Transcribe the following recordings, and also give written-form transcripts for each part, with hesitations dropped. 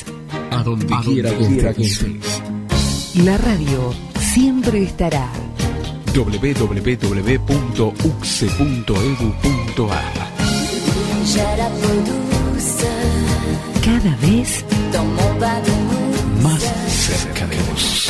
estés, a donde quiera que estés. la radio siempre estará. www.ucse.edu.ar. Cada vez más cerca de vos.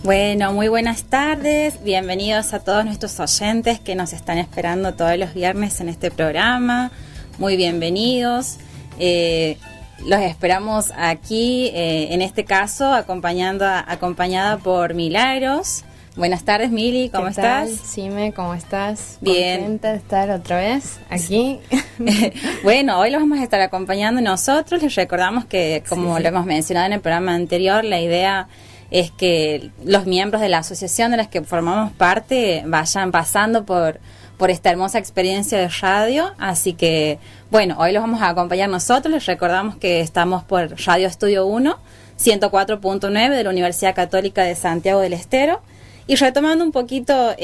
Bueno, muy buenas tardes, bienvenidos a todos nuestros oyentes que nos están esperando todos los viernes en este programa, muy bienvenidos, los esperamos aquí, en este caso acompañada por Milagros. Buenas tardes, Mili, ¿cómo estás? Sime, ¿cómo estás? Bien. Contenta de estar otra vez aquí. Bueno, hoy los vamos a estar acompañando nosotros, les recordamos que como lo hemos mencionado en el programa anterior, la idea es que los miembros de la asociación de las que formamos parte vayan pasando por esta hermosa experiencia de radio. Así que, bueno, hoy los vamos a acompañar nosotros. Les recordamos que estamos por Radio Estudio 1, 104.9 de la Universidad Católica de Santiago del Estero. Y retomando un poquito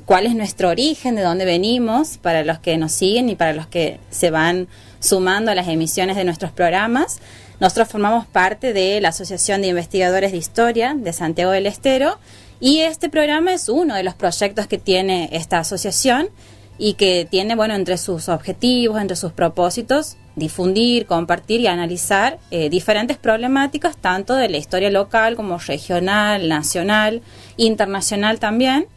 cuál es nuestro origen, de dónde venimos, para los que nos siguen y para los que se van sumando a las emisiones de nuestros programas. Nosotros formamos parte de la Asociación de Investigadores de Historia de Santiago del Estero y este programa es uno de los proyectos que tiene esta asociación y que tiene, bueno, entre sus objetivos, entre sus propósitos, difundir, compartir y analizar diferentes problemáticas, tanto de la historia local como regional, nacional, internacional también,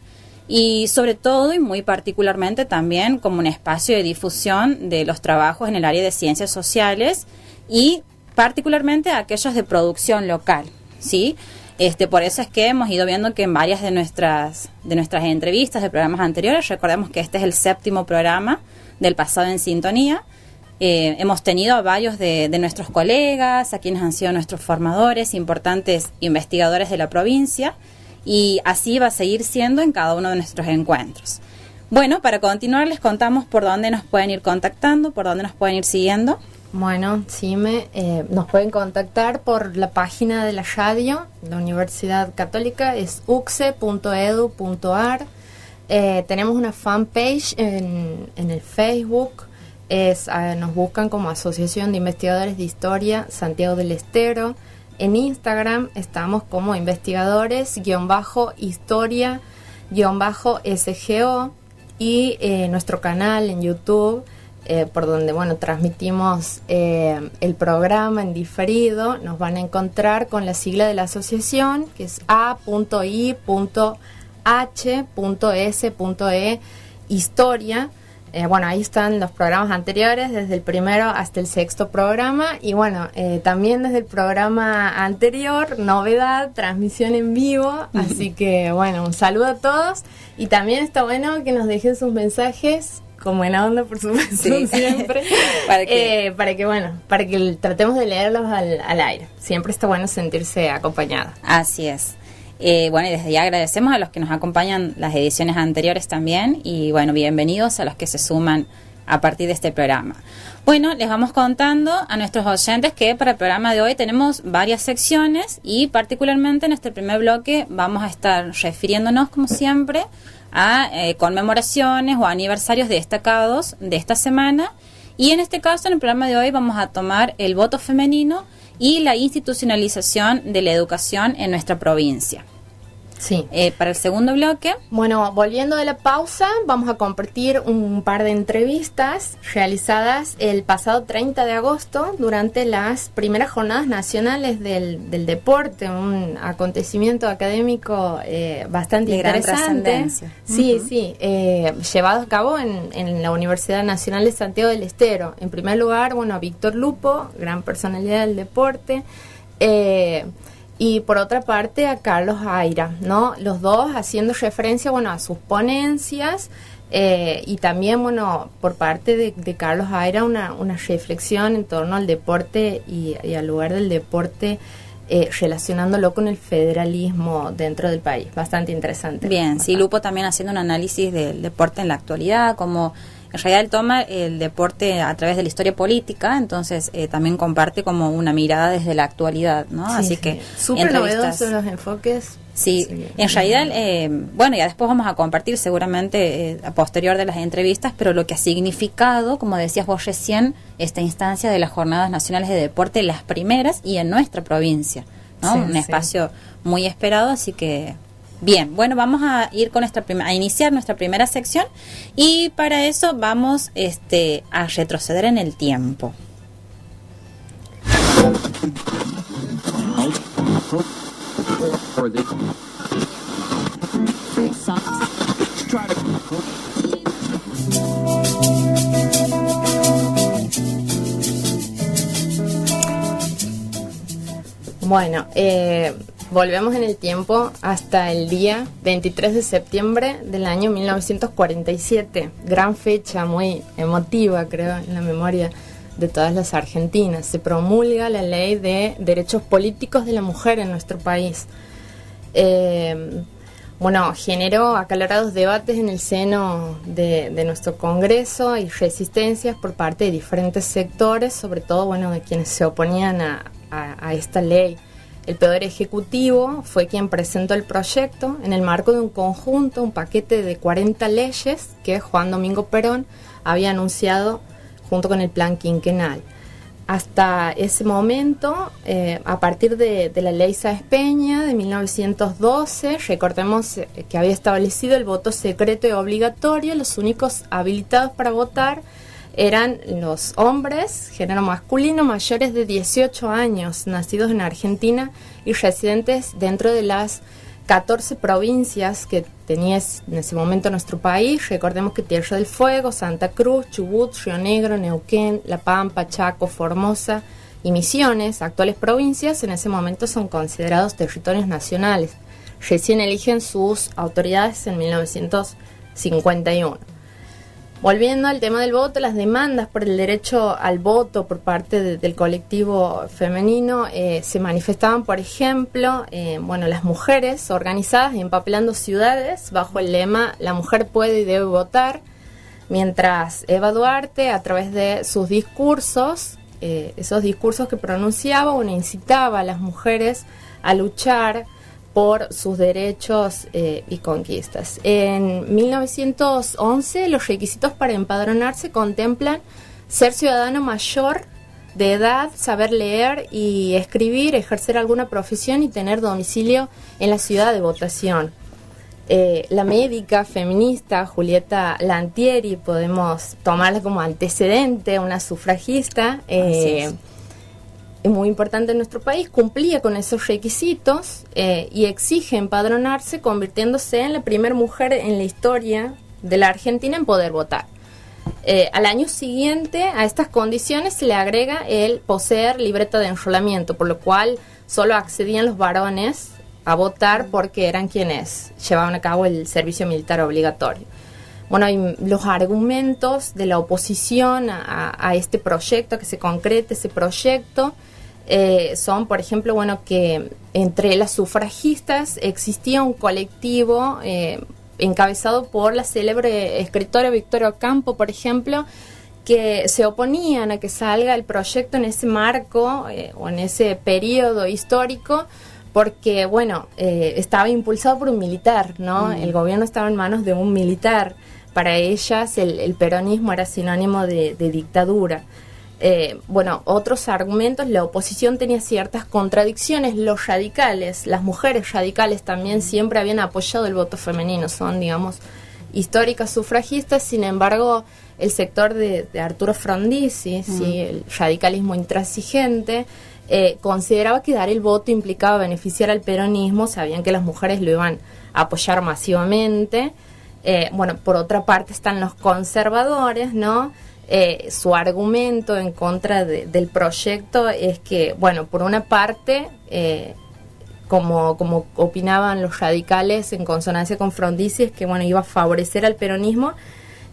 y sobre todo y muy particularmente también como un espacio de difusión de los trabajos en el área de ciencias sociales y particularmente aquellos de producción local, ¿sí? Por eso es que hemos ido viendo que en varias de nuestras entrevistas de programas anteriores, recordemos que este es el 7º programa del Pasado en Sintonía, hemos tenido a varios de nuestros colegas, a quienes han sido nuestros formadores, importantes investigadores de la provincia, y así va a seguir siendo en cada uno de nuestros encuentros. Bueno, para continuar les contamos por dónde nos pueden ir contactando, por dónde nos pueden ir siguiendo. Bueno, Sime, nos pueden contactar por la página de la radio, la Universidad Católica, es ucse.edu.ar. Tenemos una fanpage en el Facebook, nos buscan como Asociación de Investigadores de Historia Santiago del Estero. En Instagram estamos como investigadores-historia-SGO y nuestro canal en YouTube, por donde, bueno, transmitimos el programa en diferido. Nos van a encontrar con la sigla de la asociación, que es a.i.h.s.e historia. Bueno, ahí están los programas anteriores, desde el primero hasta el 6º programa. Y bueno, también desde el programa anterior, novedad, transmisión en vivo. Así que, bueno, un saludo a todos. Y también está bueno que nos dejen sus mensajes con buena onda, por supuesto, sí. Siempre, para que tratemos de leerlos al aire. Siempre está bueno sentirse acompañada. Así es. Bueno, y desde ya agradecemos a los que nos acompañan las ediciones anteriores también, y bueno, bienvenidos a los que se suman a partir de este programa. Bueno, les vamos contando a nuestros oyentes que para el programa de hoy tenemos varias secciones y particularmente en este primer bloque vamos a estar refiriéndonos, como siempre, a conmemoraciones o aniversarios destacados de esta semana, y en este caso en el programa de hoy vamos a tomar el voto femenino y la institucionalización de la educación en nuestra provincia. Sí. Para el segundo bloque. Bueno, volviendo de la pausa, vamos a compartir un par de entrevistas realizadas el pasado 30 de agosto durante las primeras jornadas nacionales del deporte, un acontecimiento académico bastante de interesante. Gran trascendencia. Sí, sí, llevado a cabo en la Universidad Nacional de Santiago del Estero. En primer lugar, bueno, a Víctor Lupo, gran personalidad del deporte, y por otra parte a Carlos Aira, ¿no? Los dos haciendo referencia, bueno, a sus ponencias, y también, bueno, por parte de Carlos Aira una reflexión en torno al deporte y al lugar del deporte relacionándolo con el federalismo dentro del país. Bastante interesante. Bien, sí, Lupo también haciendo un análisis del deporte en la actualidad, como en realidad él toma el deporte a través de la historia política, entonces también comparte como una mirada desde la actualidad, ¿no? Sí, así sí. que súper novedosos los enfoques. Sí, en realidad, bueno, ya después vamos a compartir seguramente a posterior de las entrevistas, pero lo que ha significado, como decías vos recién, esta instancia de las Jornadas Nacionales de Deporte, las primeras y en nuestra provincia, ¿no? Sí, un sí. espacio muy esperado, así que bien, bueno, vamos a ir con a iniciar nuestra primera sección y para eso vamos a retroceder en el tiempo. Bueno, volvemos en el tiempo hasta el día 23 de septiembre del año 1947. Gran fecha, muy emotiva, creo, en la memoria de todas las argentinas. Se promulga la ley de derechos políticos de la mujer en nuestro país. Bueno, generó acalorados debates en el seno de nuestro Congreso y resistencias por parte de diferentes sectores, sobre todo, bueno, de quienes se oponían a esta ley. El Poder Ejecutivo fue quien presentó el proyecto en el marco de un conjunto, un paquete de 40 leyes que Juan Domingo Perón había anunciado junto con el plan quinquenal. Hasta ese momento, a partir de la ley Sáenz Peña de 1912, recordemos que había establecido el voto secreto y obligatorio. Los únicos habilitados para votar eran los hombres, género masculino, mayores de 18 años, nacidos en Argentina y residentes dentro de las 14 provincias que tenía en ese momento nuestro país. Recordemos que Tierra del Fuego, Santa Cruz, Chubut, Río Negro, Neuquén, La Pampa, Chaco, Formosa y Misiones, actuales provincias, en ese momento son considerados territorios nacionales. Recién eligen sus autoridades en 1951. Volviendo al tema del voto, las demandas por el derecho al voto por parte del colectivo femenino se manifestaban, por ejemplo, las mujeres organizadas y empapelando ciudades bajo el lema "La mujer puede y debe votar", mientras Eva Duarte, a través de sus discursos, esos discursos que pronunciaba, incitaba a las mujeres a luchar por sus derechos y conquistas. En 1911, los requisitos para empadronarse contemplan ser ciudadano mayor de edad, saber leer y escribir, ejercer alguna profesión y tener domicilio en la ciudad de votación. La médica feminista Julieta Lantieri, podemos tomarla como antecedente, una sufragista, muy importante en nuestro país, cumplía con esos requisitos y exige empadronarse, convirtiéndose en la primera mujer en la historia de la Argentina en poder votar. Al año siguiente a estas condiciones se le agrega el poseer libreta de enrolamiento, por lo cual solo accedían los varones a votar porque eran quienes llevaban a cabo el servicio militar obligatorio. Bueno, y los argumentos de la oposición a este proyecto, a que se concrete ese proyecto, son, por ejemplo, que entre las sufragistas existía un colectivo encabezado por la célebre escritora Victoria Ocampo, por ejemplo, que se oponían a que salga el proyecto en ese marco o en ese periodo histórico, porque, estaba impulsado por un militar, ¿no? El gobierno estaba en manos de un militar. Para ellas el peronismo era sinónimo de dictadura. Otros argumentos, la oposición tenía ciertas contradicciones. Los radicales, las mujeres radicales también siempre habían apoyado el voto femenino, son, históricas sufragistas. Sin embargo, el sector de Arturo Frondizi, el radicalismo intransigente, consideraba que dar el voto implicaba beneficiar al peronismo, sabían que las mujeres lo iban a apoyar masivamente. Por otra parte están los conservadores, ¿no? Su argumento en contra del proyecto es que, por una parte, como opinaban los radicales en consonancia con Frondizi, es que iba a favorecer al peronismo,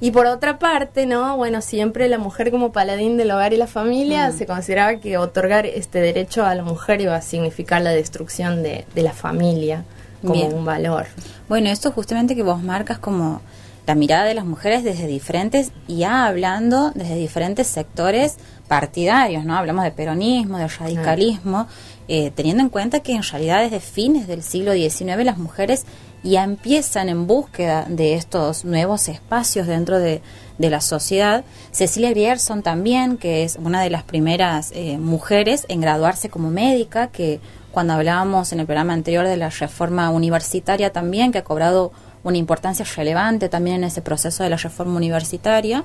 Y por otra parte, ¿no? Bueno, siempre la mujer como paladín del hogar y la familia, se consideraba que otorgar este derecho a la mujer iba a significar la destrucción de la familia como Bien. un valor. Bueno, esto justamente que vos marcas como la mirada de las mujeres desde diferentes, y ya hablando desde diferentes sectores partidarios, ¿no? Hablamos de peronismo, de radicalismo, teniendo en cuenta que en realidad desde fines del siglo XIX las mujeres ya empiezan en búsqueda de estos nuevos espacios dentro de la sociedad. Cecilia Grierson también, que es una de las primeras mujeres en graduarse como médica, que cuando hablábamos en el programa anterior de la reforma universitaria también, que ha cobrado una importancia relevante también en ese proceso de la reforma universitaria,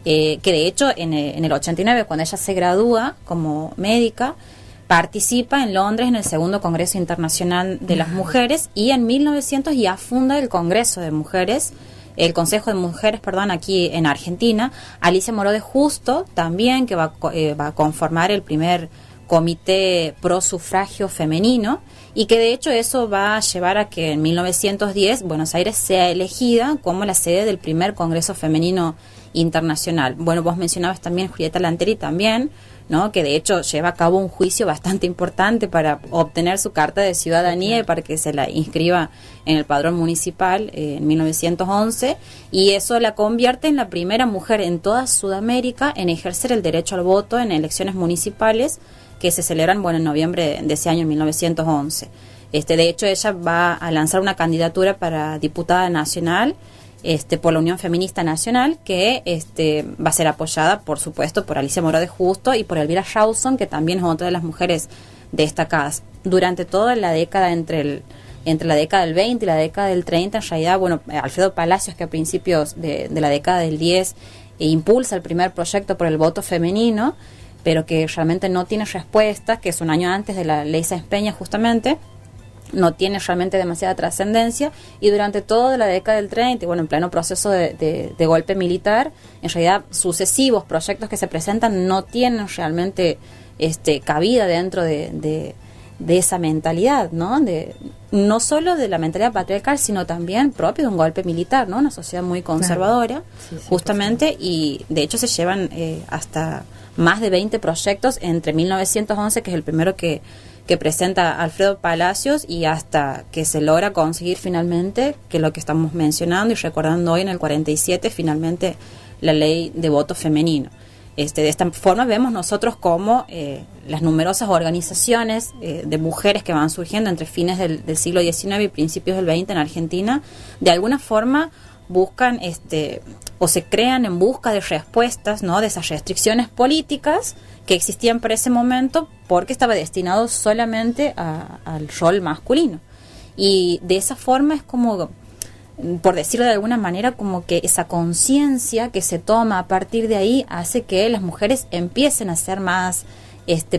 que de hecho en el 89, cuando ella se gradúa como médica, participa en Londres en el segundo Congreso Internacional de las Mujeres, y en 1900 ya funda el Congreso de Mujeres, el Consejo de Mujeres, aquí en Argentina. Alicia Moró de Justo también, que va a conformar el primer comité pro sufragio femenino, y que de hecho eso va a llevar a que en 1910 Buenos Aires sea elegida como la sede del primer Congreso Femenino Internacional. Bueno, vos mencionabas también Julieta Lanteri también, ¿no? Que de hecho lleva a cabo un juicio bastante importante para obtener su carta de ciudadanía y para que se la inscriba en el padrón municipal en 1911, y eso la convierte en la primera mujer en toda Sudamérica en ejercer el derecho al voto en elecciones municipales que se celebran en noviembre de ese año, en 1911. De hecho, ella va a lanzar una candidatura para diputada nacional por la Unión Feminista Nacional, que va a ser apoyada, por supuesto, por Alicia Moró de Justo y por Elvira Rawson, que también es otra de las mujeres destacadas. Durante toda la década, entre la década del 20 y la década del 30, en realidad, Alfredo Palacios, que a principios de la década del 10 impulsa el primer proyecto por el voto femenino, pero que realmente no tiene respuesta, que es un año antes de la ley Sáenz Peña justamente, no tiene realmente demasiada trascendencia, y durante toda la década del 30, en pleno proceso de golpe militar, en realidad sucesivos proyectos que se presentan no tienen realmente cabida dentro de esa mentalidad, ¿no? No solo de la mentalidad patriarcal, sino también propio de un golpe militar, ¿no? Una sociedad muy conservadora, claro. Justamente, y de hecho se llevan hasta más de 20 proyectos entre 1911, que es el primero que presenta Alfredo Palacios, y hasta que se logra conseguir finalmente, que es lo que estamos mencionando y recordando hoy, en el 47, finalmente la ley de voto femenino. De esta forma vemos nosotros cómo las numerosas organizaciones de mujeres que van surgiendo entre fines del siglo XIX y principios del XX en Argentina, de alguna forma buscan o se crean en busca de respuestas, ¿no?, de esas restricciones políticas que existían para ese momento, porque estaba destinado solamente al rol masculino. Y de esa forma es como, por decirlo de alguna manera, como que esa conciencia que se toma a partir de ahí hace que las mujeres empiecen a ser más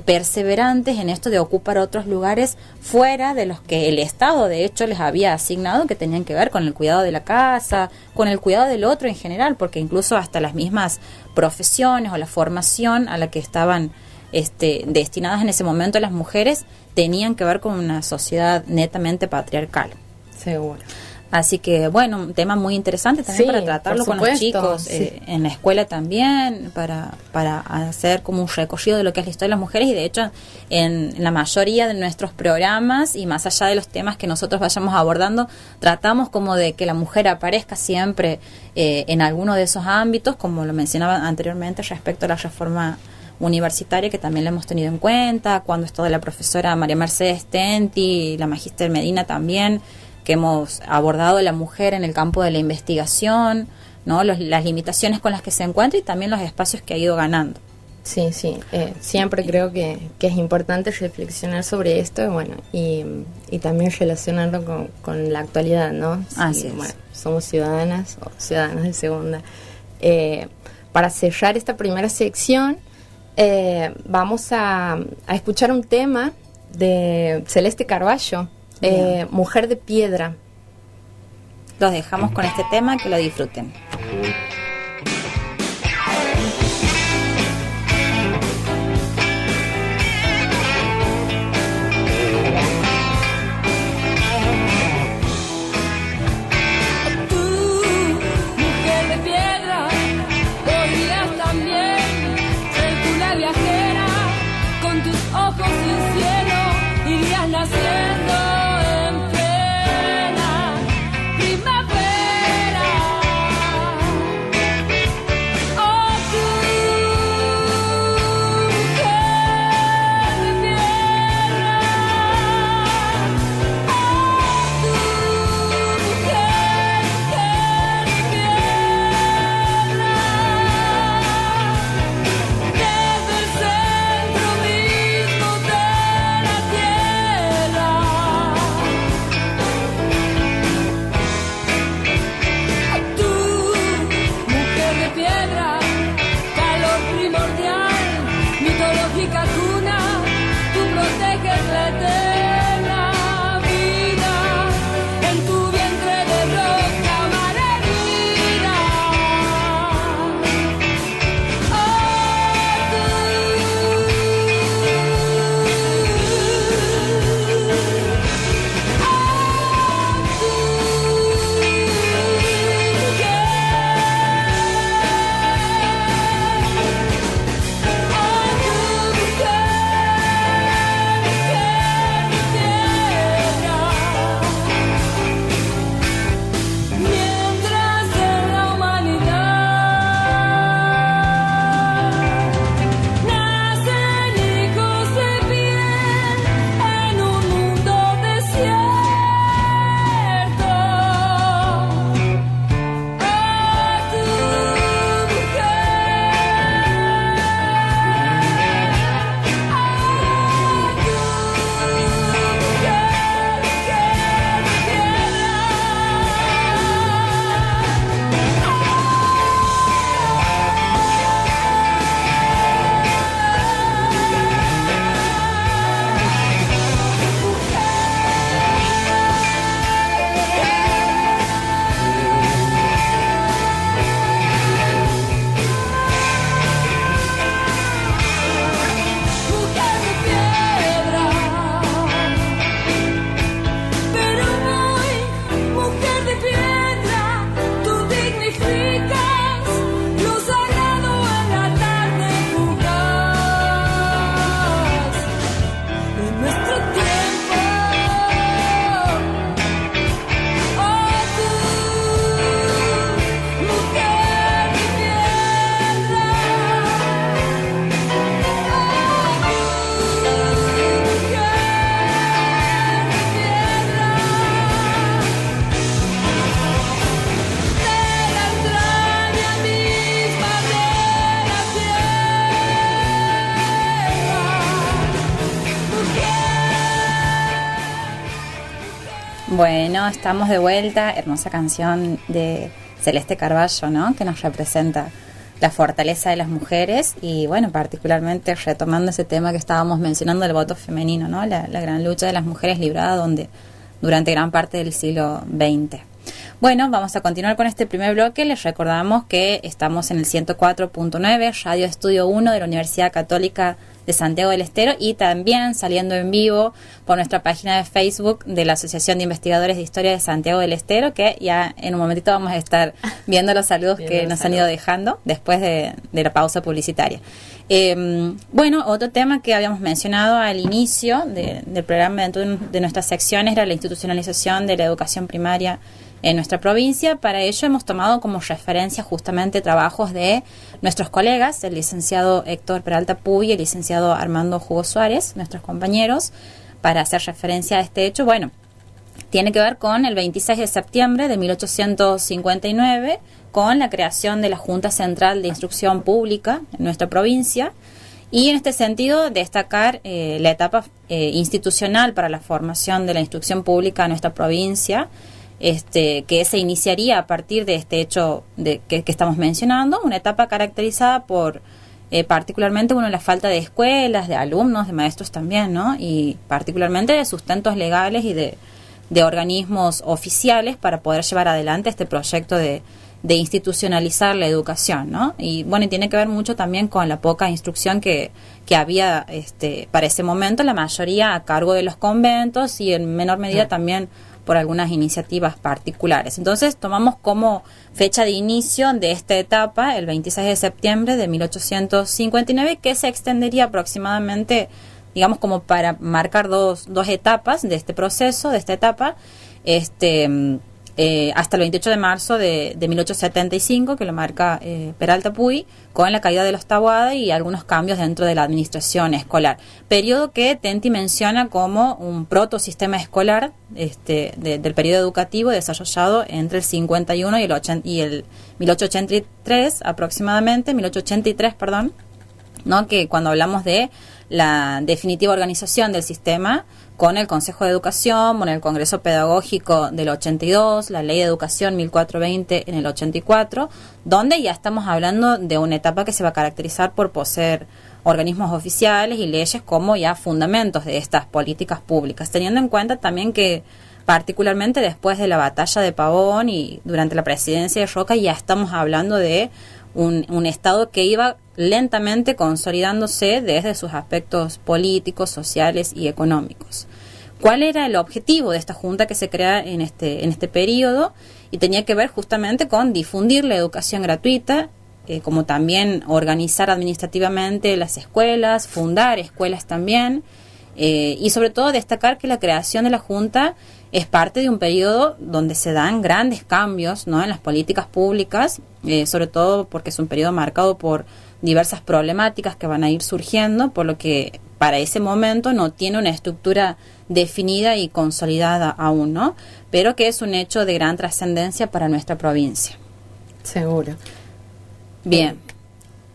perseverantes en esto de ocupar otros lugares fuera de los que el Estado de hecho les había asignado, que tenían que ver con el cuidado de la casa, con el cuidado del otro en general, porque incluso hasta las mismas profesiones o la formación a la que estaban destinadas en ese momento las mujeres tenían que ver con una sociedad netamente patriarcal. Seguro. Así que, un tema muy interesante también, sí, para tratarlo con los chicos, sí. En la escuela también, para hacer como un recorrido de lo que es la historia de las mujeres, y de hecho en la mayoría de nuestros programas, y más allá de los temas que nosotros vayamos abordando, tratamos como de que la mujer aparezca siempre en alguno de esos ámbitos, como lo mencionaba anteriormente respecto a la reforma universitaria, que también la hemos tenido en cuenta, cuando esto de la profesora María Mercedes Tenti, la magíster Medina también, que hemos abordado la mujer en el campo de la investigación, ¿no? Las limitaciones con las que se encuentra y también los espacios que ha ido ganando. Sí, siempre creo que es importante reflexionar sobre esto, y también relacionarlo con la actualidad, ¿no? Así es. Somos ciudadanas o ciudadanos de segunda. Para cerrar esta primera sección, vamos a escuchar un tema de Celeste Carballo, Mujer de Piedra. Los dejamos con este tema, que lo disfruten. Tú, mujer de piedra, Bueno, estamos de vuelta, hermosa canción de Celeste Carballo, ¿no? Que nos representa la fortaleza de las mujeres y, bueno, particularmente retomando ese tema que estábamos mencionando del voto femenino, ¿no? La gran lucha de las mujeres librada durante gran parte del siglo XX. Bueno, vamos a continuar con este primer bloque. Les recordamos que estamos en el 104.9, Radio Estudio 1 de la Universidad Católica de Santiago del Estero y también saliendo en vivo por nuestra página de Facebook de la Asociación de Investigadores de Historia de Santiago del Estero, que ya en un momentito vamos a estar viendo los saludos que nos han ido dejando después de la pausa publicitaria. Bueno, otro tema que habíamos mencionado al inicio del programa dentro de nuestras secciones era la institucionalización de la educación primaria en nuestra provincia. Para ello hemos tomado como referencia justamente trabajos de nuestros colegas, el licenciado Héctor Peralta Puy y el licenciado Armando Hugo Suárez, nuestros compañeros, para hacer referencia a este hecho. Bueno, tiene que ver con el 26 de septiembre de 1859, con la creación de la Junta Central de Instrucción Pública en nuestra provincia. Y en este sentido, destacar la etapa institucional para la formación de la instrucción pública en nuestra provincia, que se iniciaría a partir de este hecho que estamos mencionando, una etapa caracterizada por particularmente la falta de escuelas, de alumnos, de maestros también, ¿no? Y particularmente de sustentos legales y de organismos oficiales para poder llevar adelante este proyecto de institucionalizar la educación, ¿no? Y bueno, y tiene que ver mucho también con la poca instrucción que había para ese momento, la mayoría a cargo de los conventos y en menor medida también por algunas iniciativas particulares. Entonces tomamos como fecha de inicio de esta etapa el 26 de septiembre de 1859, que se extendería aproximadamente, digamos, como para marcar dos etapas de este proceso, de esta etapa, hasta el 28 de marzo de 1875, que lo marca Peralta Puy, con la caída de los Taboada y algunos cambios dentro de la administración escolar. Periodo que Tenti menciona como un protosistema escolar del periodo educativo desarrollado entre el 51 y el 1883 aproximadamente, 1883, perdón, ¿no? Que cuando hablamos de la definitiva organización del sistema, con el Consejo de Educación, con el Congreso Pedagógico del 82, la Ley de Educación 1420 en el 84, donde ya estamos hablando de una etapa que se va a caracterizar por poseer organismos oficiales y leyes como ya fundamentos de estas políticas públicas, teniendo en cuenta también que particularmente después de la batalla de Pavón y durante la presidencia de Roca ya estamos hablando de un Estado que iba lentamente consolidándose desde sus aspectos políticos, sociales y económicos. ¿Cuál era el objetivo de esta junta que se crea en este periodo? Y tenía que ver justamente con difundir la educación gratuita, como también organizar administrativamente las escuelas, fundar escuelas también, y sobre todo destacar que la creación de la junta es parte de un periodo donde se dan grandes cambios, ¿no?, en las políticas públicas, sobre todo porque es un periodo marcado por diversas problemáticas que van a ir surgiendo, por lo que para ese momento no tiene una estructura definida y consolidada aún, ¿no? Pero que es un hecho de gran trascendencia para nuestra provincia. Seguro. Bien.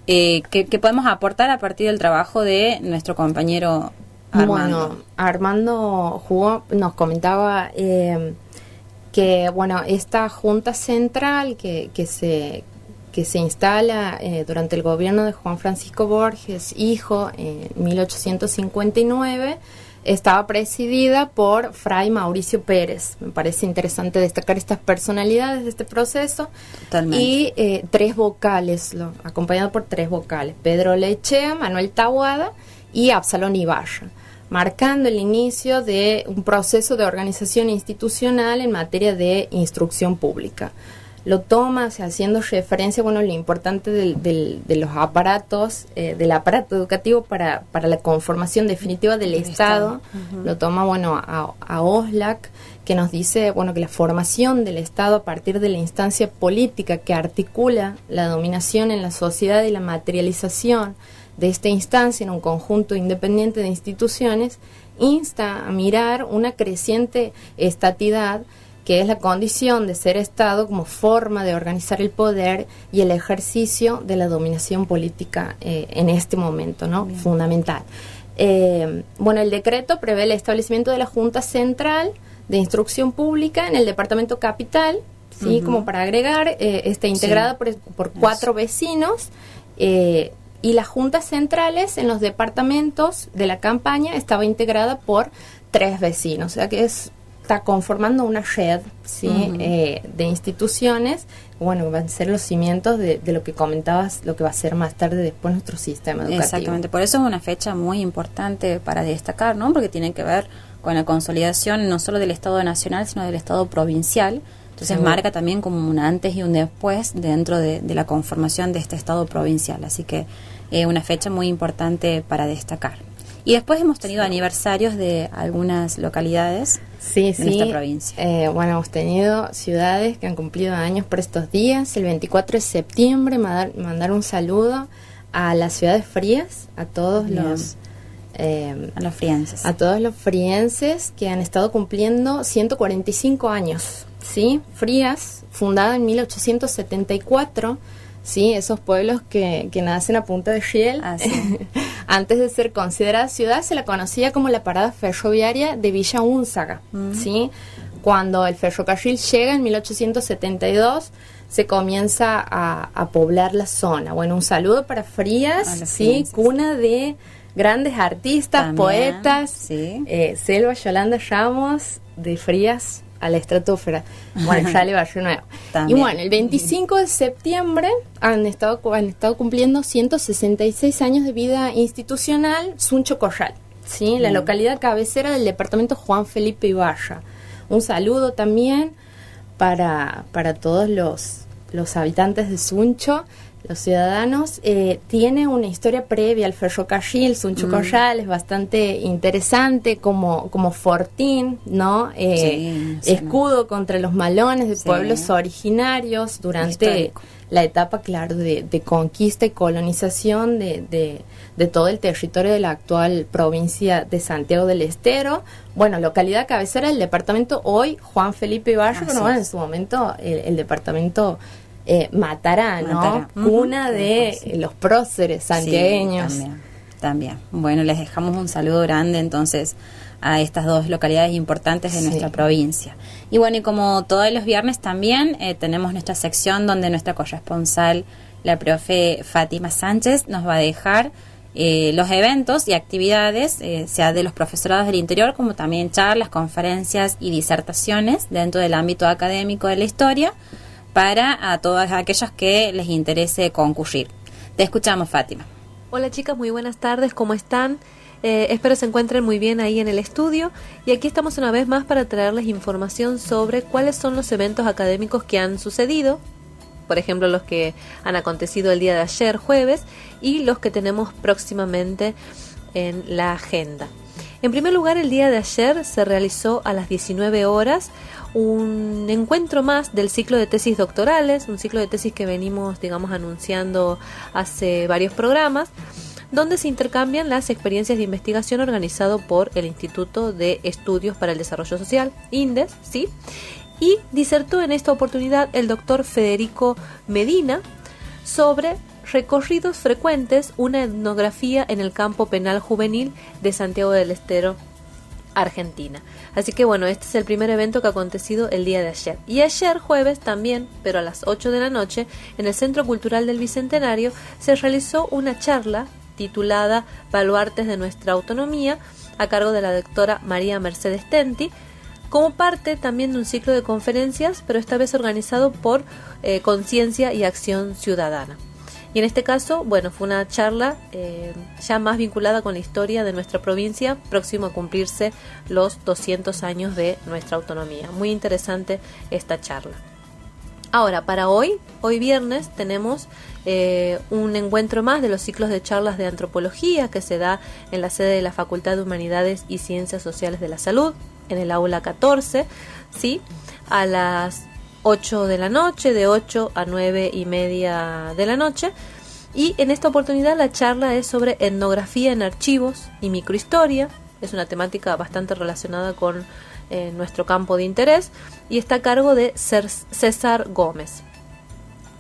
¿Qué podemos aportar a partir del trabajo de nuestro compañero Armando? Bueno, Armando Hugo nos comentaba que, bueno, esta Junta Central que se instala durante el gobierno de Juan Francisco Borges, hijo, en 1859, estaba presidida por Fray Mauricio Pérez. Me parece interesante destacar estas personalidades de este proceso. Totalmente. Y tres vocales, acompañado por tres vocales: Pedro Lechea, Manuel Taboada y Absalón Ibarra, marcando el inicio de un proceso de organización institucional en materia de instrucción pública. Lo toma, haciendo referencia, bueno, lo importante de los aparatos, del aparato educativo para la conformación definitiva del Estado. Uh-huh. Lo toma, bueno, a Oslac, que nos dice, bueno, que la formación del Estado a partir de la instancia política que articula la dominación en la sociedad y la materialización de esta instancia en un conjunto independiente de instituciones, insta a mirar una creciente estatidad, que es la condición de ser Estado como forma de organizar el poder y el ejercicio de la dominación política en este momento, ¿no? Fundamental. Bueno, el decreto prevé el establecimiento de la Junta Central de Instrucción Pública en el Departamento Capital, ¿sí? Como para agregar, está integrada por 4 vecinos, y las juntas centrales en los departamentos de la campaña estaba integrada por 3 vecinos, o sea que está conformando una red, ¿sí? De instituciones, bueno, van a ser los cimientos de lo que comentabas, lo que va a ser más tarde después nuestro sistema educativo. Exactamente, por eso es una fecha muy importante para destacar, ¿no? Porque tiene que ver con la consolidación no solo del Estado nacional, sino del Estado provincial. Entonces marca también como un antes y un después dentro de la conformación de este Estado provincial. Así que una fecha muy importante para destacar. Y después hemos tenido aniversarios de algunas localidades de nuestra provincia. Bueno, hemos tenido ciudades que han cumplido años por estos días. El 24 de septiembre mandar un saludo a la ciudad de Frías, a todos los frienses. A todos los frienses que han estado cumpliendo 145 años. ¿Sí? Frías, fundada en 1874, ¿sí? Esos pueblos que nacen a punta de riel. Antes de ser considerada ciudad, se la conocía como la parada ferroviaria de Villa Únzaga, ¿sí? Cuando el ferrocarril llega en 1872, se comienza a poblar la zona. Bueno, un saludo para Frías, ¿sí? Cuna de grandes artistas, también, poetas, Selva Yolanda Ramos, de Frías a la estratosfera. Bueno, ya le Barrio Nuevo. También. Y bueno, el 25 de septiembre han estado cumpliendo 166 años de vida institucional Suncho Corral, ¿sí? La localidad cabecera del departamento Juan Felipe Ibarra. Un saludo también para todos los habitantes de Suncho, los ciudadanos. Tiene una historia previa al ferrocarril. Suncho Corral es bastante interesante como fortín, ¿no? Escudo contra los malones de pueblos originarios durante la etapa, claro, de conquista y colonización de todo el territorio de la actual provincia de Santiago del Estero. Bueno, localidad cabecera del departamento hoy Juan Felipe Ibarra, pero bueno, en su momento el departamento Matará, ¿no? Cuna de los próceres santiagueños. También. Bueno, les dejamos un saludo grande entonces a estas 2 localidades importantes de nuestra provincia. Y bueno, y como todos los viernes también tenemos nuestra sección donde nuestra corresponsal, la profe Fátima Sánchez, nos va a dejar los eventos y actividades, sea de los profesorados del interior, como también charlas, conferencias y disertaciones dentro del ámbito académico de la historia, para a todos aquellos que les interese concurrir. Te escuchamos, Fátima. Hola chicas, muy buenas tardes, ¿cómo están? Espero se encuentren muy bien ahí en el estudio, y aquí estamos una vez más para traerles información sobre cuáles son los eventos académicos que han sucedido, por ejemplo los que han acontecido el día de ayer, jueves, y los que tenemos próximamente en la agenda. En primer lugar, el día de ayer se realizó a las 19 horas un encuentro más del ciclo de tesis doctorales, un ciclo de tesis que venimos, anunciando hace varios programas, donde se intercambian las experiencias de investigación organizado por el Instituto de Estudios para el Desarrollo Social, INDES, ¿sí? Y disertó en esta oportunidad el doctor Federico Medina sobre recorridos frecuentes, una etnografía en el campo penal juvenil de Santiago del Estero, Argentina. Así que bueno, este es el primer evento que ha acontecido el día de ayer. Y ayer jueves también, pero a las 8 de la noche, en el Centro Cultural del Bicentenario, se realizó una charla titulada Baluartes de nuestra autonomía, a cargo de la doctora María Mercedes Tenti, como parte también de un ciclo de conferencias, pero esta vez organizado por Conciencia y Acción Ciudadana. Y en este caso, bueno, fue una charla ya más vinculada con la historia de nuestra provincia, próximo a cumplirse los 200 años de nuestra autonomía. Muy interesante esta charla. Ahora, para hoy viernes, tenemos un encuentro más de los ciclos de charlas de antropología que se da en la sede de la Facultad de Humanidades y Ciencias Sociales de la Salud, en el aula 14, ¿sí? A las 8 de la noche, de 8 a 9 y media de la noche. Y en esta oportunidad la charla es sobre etnografía en archivos y microhistoria. Es una temática bastante relacionada con nuestro campo de interés y está a cargo de César Gómez.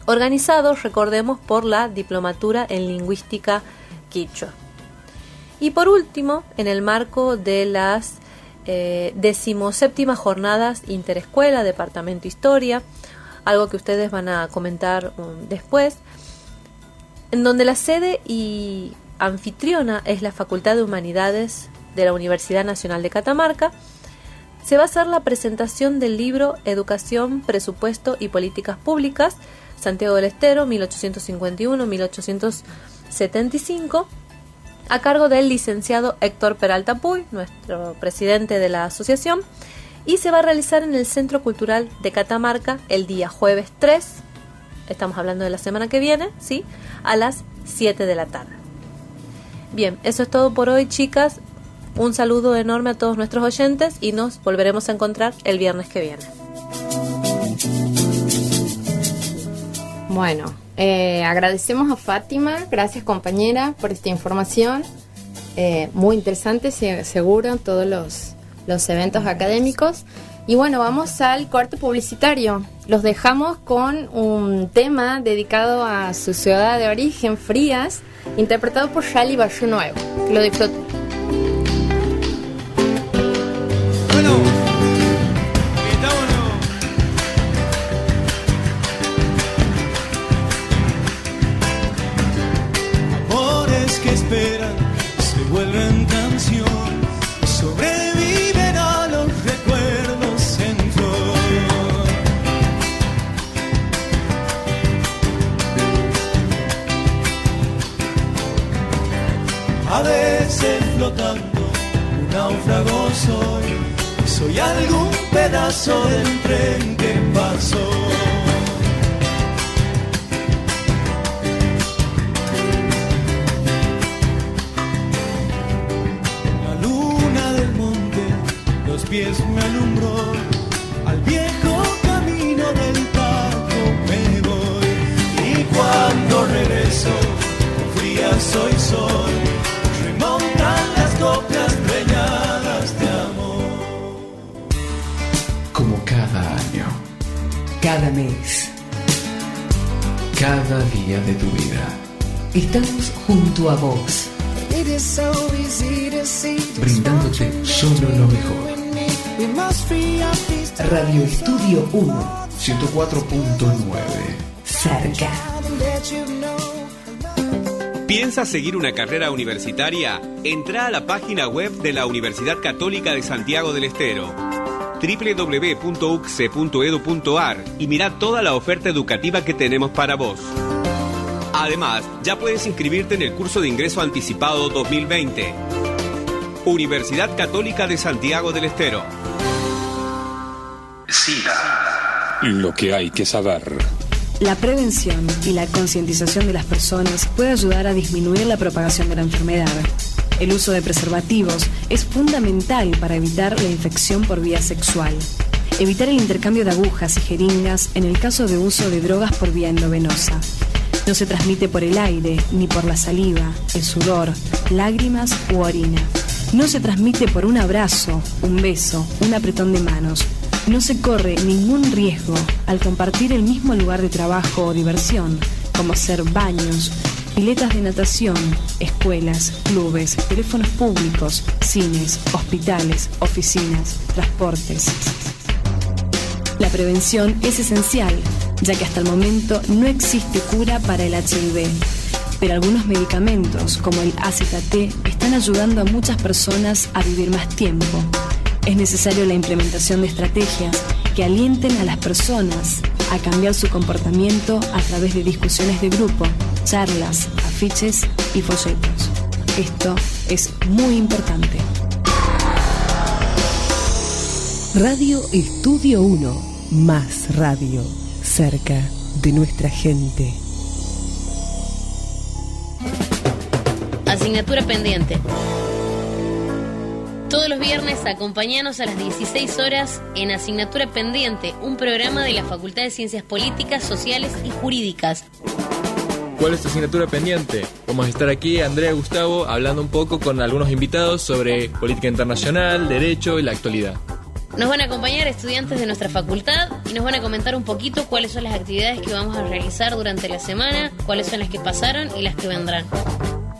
Organizado, recordemos, por la Diplomatura en Lingüística Quichua. Y por último, en el marco de las 17ª Jornadas Interescuela, Departamento Historia, algo que ustedes van a comentar después, en donde la sede y anfitriona es la Facultad de Humanidades de la Universidad Nacional de Catamarca. Se va a hacer la presentación del libro Educación, Presupuesto y Políticas Públicas, Santiago del Estero, 1851-1875, a cargo del licenciado Héctor Peralta Puy, nuestro presidente de la asociación, y se va a realizar en el Centro Cultural de Catamarca el día jueves 3, estamos hablando de la semana que viene, ¿sí?, a las 7 de la tarde. Bien, eso es todo por hoy, chicas. Un saludo enorme a todos nuestros oyentes y nos volveremos a encontrar el viernes que viene. Bueno, agradecemos a Fátima, gracias compañera por esta información, muy interesante, seguro, todos los eventos académicos. Y bueno, vamos al corte publicitario. Los dejamos con un tema dedicado a su ciudad de origen, Frías, interpretado por Shali Barrio Nuevo. Que lo disfruten. Bueno, amores que esperan se vuelven canción, sobreviven a los recuerdos en flor. A veces flotando, un náufrago soy algún pedazo del tren que pasó. La luna del monte, los pies me alumbró, al viejo camino del Tajo me voy. Y cuando regreso, fría soy sol, remontan las coplas preñadas de amor. Como cada año, Cada mes cada día de tu vida, estamos junto a vos. brindándote solo lo mejor. Radio Estudio 1, 104.9. cerca. ¿Piensas seguir una carrera universitaria? Entrá a la página web de la Universidad Católica de Santiago del Estero, www.ucse.edu.ar, y mirá toda la oferta educativa que tenemos para vos. Además, ya puedes inscribirte en el curso de ingreso anticipado 2020. Universidad Católica de Santiago del Estero. SIDA. Lo que hay que saber. La prevención y la concientización de las personas puede ayudar a disminuir la propagación de la enfermedad. El uso de preservativos es fundamental para evitar la infección por vía sexual. Evitar el intercambio de agujas y jeringas en el caso de uso de drogas por vía endovenosa. No se transmite por el aire, ni por la saliva, el sudor, lágrimas u orina. No se transmite por un abrazo, un beso, un apretón de manos. No se corre ningún riesgo al compartir el mismo lugar de trabajo o diversión, como ser baños, piletas de natación, escuelas, clubes, teléfonos públicos, cines, hospitales, oficinas, transportes. La prevención es esencial, ya que hasta el momento no existe cura para el HIV. Pero algunos medicamentos, como el AZT, están ayudando a muchas personas a vivir más tiempo. Es necesario la implementación de estrategias que alienten a las personas a cambiar su comportamiento a través de discusiones de grupo, charlas, afiches y folletos. Esto es muy importante. Radio Estudio 1, más radio, cerca de nuestra gente. Asignatura pendiente. Todos los viernes acompáñanos a las 16 horas en Asignatura Pendiente, un programa de la Facultad de Ciencias Políticas, Sociales y Jurídicas. ¿Cuál es tu asignatura pendiente? Vamos a estar aquí, Andrea y Gustavo, hablando un poco con algunos invitados sobre política internacional, derecho y la actualidad. Nos van a acompañar estudiantes de nuestra facultad y nos van a comentar un poquito cuáles son las actividades que vamos a realizar durante la semana, cuáles son las que pasaron y las que vendrán.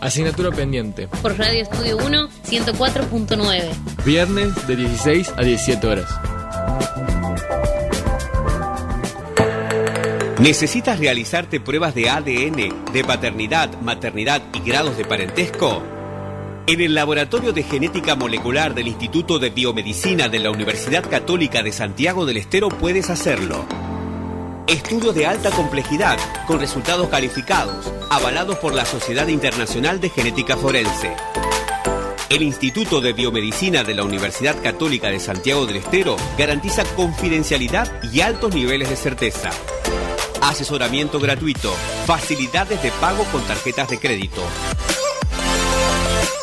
Asignatura pendiente. Por Radio Estudio 1, 104.9. Viernes de 16 a 17 horas. ¿Necesitas realizarte pruebas de ADN, de paternidad, maternidad y grados de parentesco? En el Laboratorio de Genética Molecular del Instituto de Biomedicina de la Universidad Católica de Santiago del Estero puedes hacerlo. Estudio de alta complejidad, con resultados calificados, avalados por la Sociedad Internacional de Genética Forense. El Instituto de Biomedicina de la Universidad Católica de Santiago del Estero garantiza confidencialidad y altos niveles de certeza. Asesoramiento gratuito, facilidades de pago con tarjetas de crédito.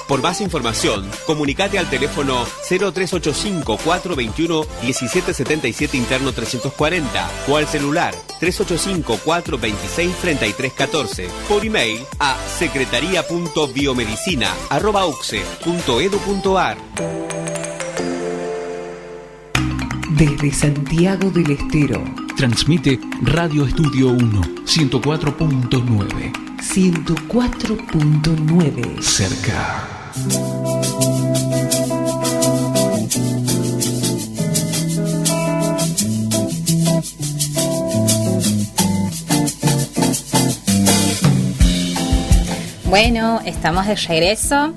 Por más información, comunicate al teléfono 0385-421-1777 interno 340 o al celular 385-426-3314. Por email a secretaria.biomedicina@ucse.edu.ar. Desde Santiago del Estero. Transmite Radio Estudio 1, 104.9. 104.9. Cerca. Bueno, estamos de regreso.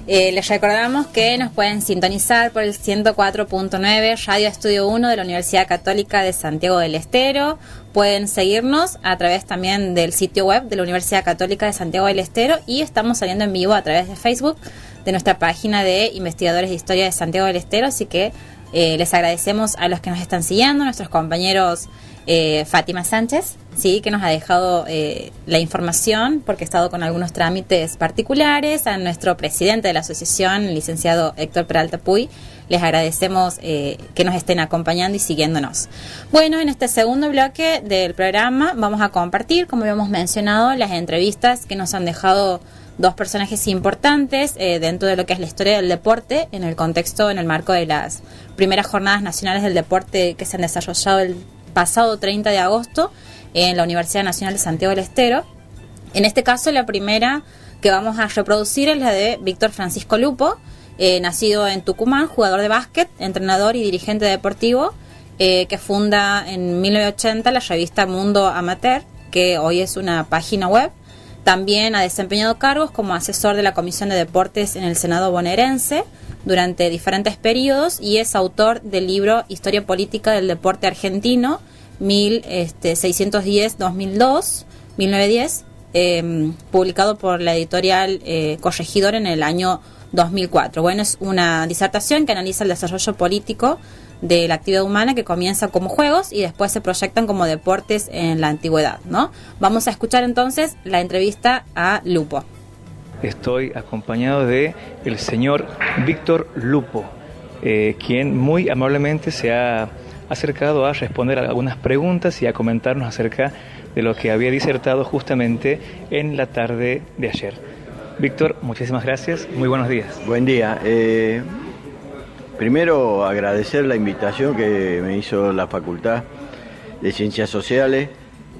Les recordamos que nos pueden sintonizar por el 104.9 Radio Estudio 1 de la Universidad Católica de Santiago del Estero. Pueden seguirnos a través también del sitio web de la Universidad Católica de Santiago del Estero y estamos saliendo en vivo a través de Facebook, de nuestra página de Investigadores de Historia de Santiago del Estero. Así que les agradecemos a los que nos están siguiendo, nuestros compañeros Fátima Sánchez, sí, que nos ha dejado la información porque ha estado con algunos trámites particulares, a nuestro presidente de la asociación, el licenciado Héctor Peralta Puy. Les agradecemos que nos estén acompañando y siguiéndonos. Bueno, en este segundo bloque del programa vamos a compartir, como habíamos mencionado, las entrevistas que nos han dejado dos personajes importantes dentro de lo que es la historia del deporte, en el contexto, en el marco de las primeras jornadas nacionales del deporte que se han desarrollado el pasado 30 de agosto en la Universidad Nacional de Santiago del Estero. En este caso, la primera que vamos a reproducir es la de Víctor Francisco Lupo, nacido en Tucumán, jugador de básquet, entrenador y dirigente deportivo, que funda en 1980 la revista Mundo Amateur, que hoy es una página web. También ha desempeñado cargos como asesor de la Comisión de Deportes en el Senado bonaerense durante diferentes periodos y es autor del libro Historia Política del Deporte Argentino 1610-2002, 1910, publicado por la editorial Corregidor en el año 2004. Bueno, es una disertación que analiza el desarrollo político de la actividad humana que comienza como juegos y después se proyectan como deportes en la antigüedad, ¿no? Vamos a escuchar entonces la entrevista a Lupo. Estoy acompañado de el señor Víctor Lupo, quien muy amablemente se ha acercado a responder a algunas preguntas y a comentarnos acerca de lo que había disertado justamente en la tarde de ayer. Víctor, muchísimas gracias, muy buenos días. Buen día. Primero agradecer la invitación que me hizo la Facultad de Ciencias Sociales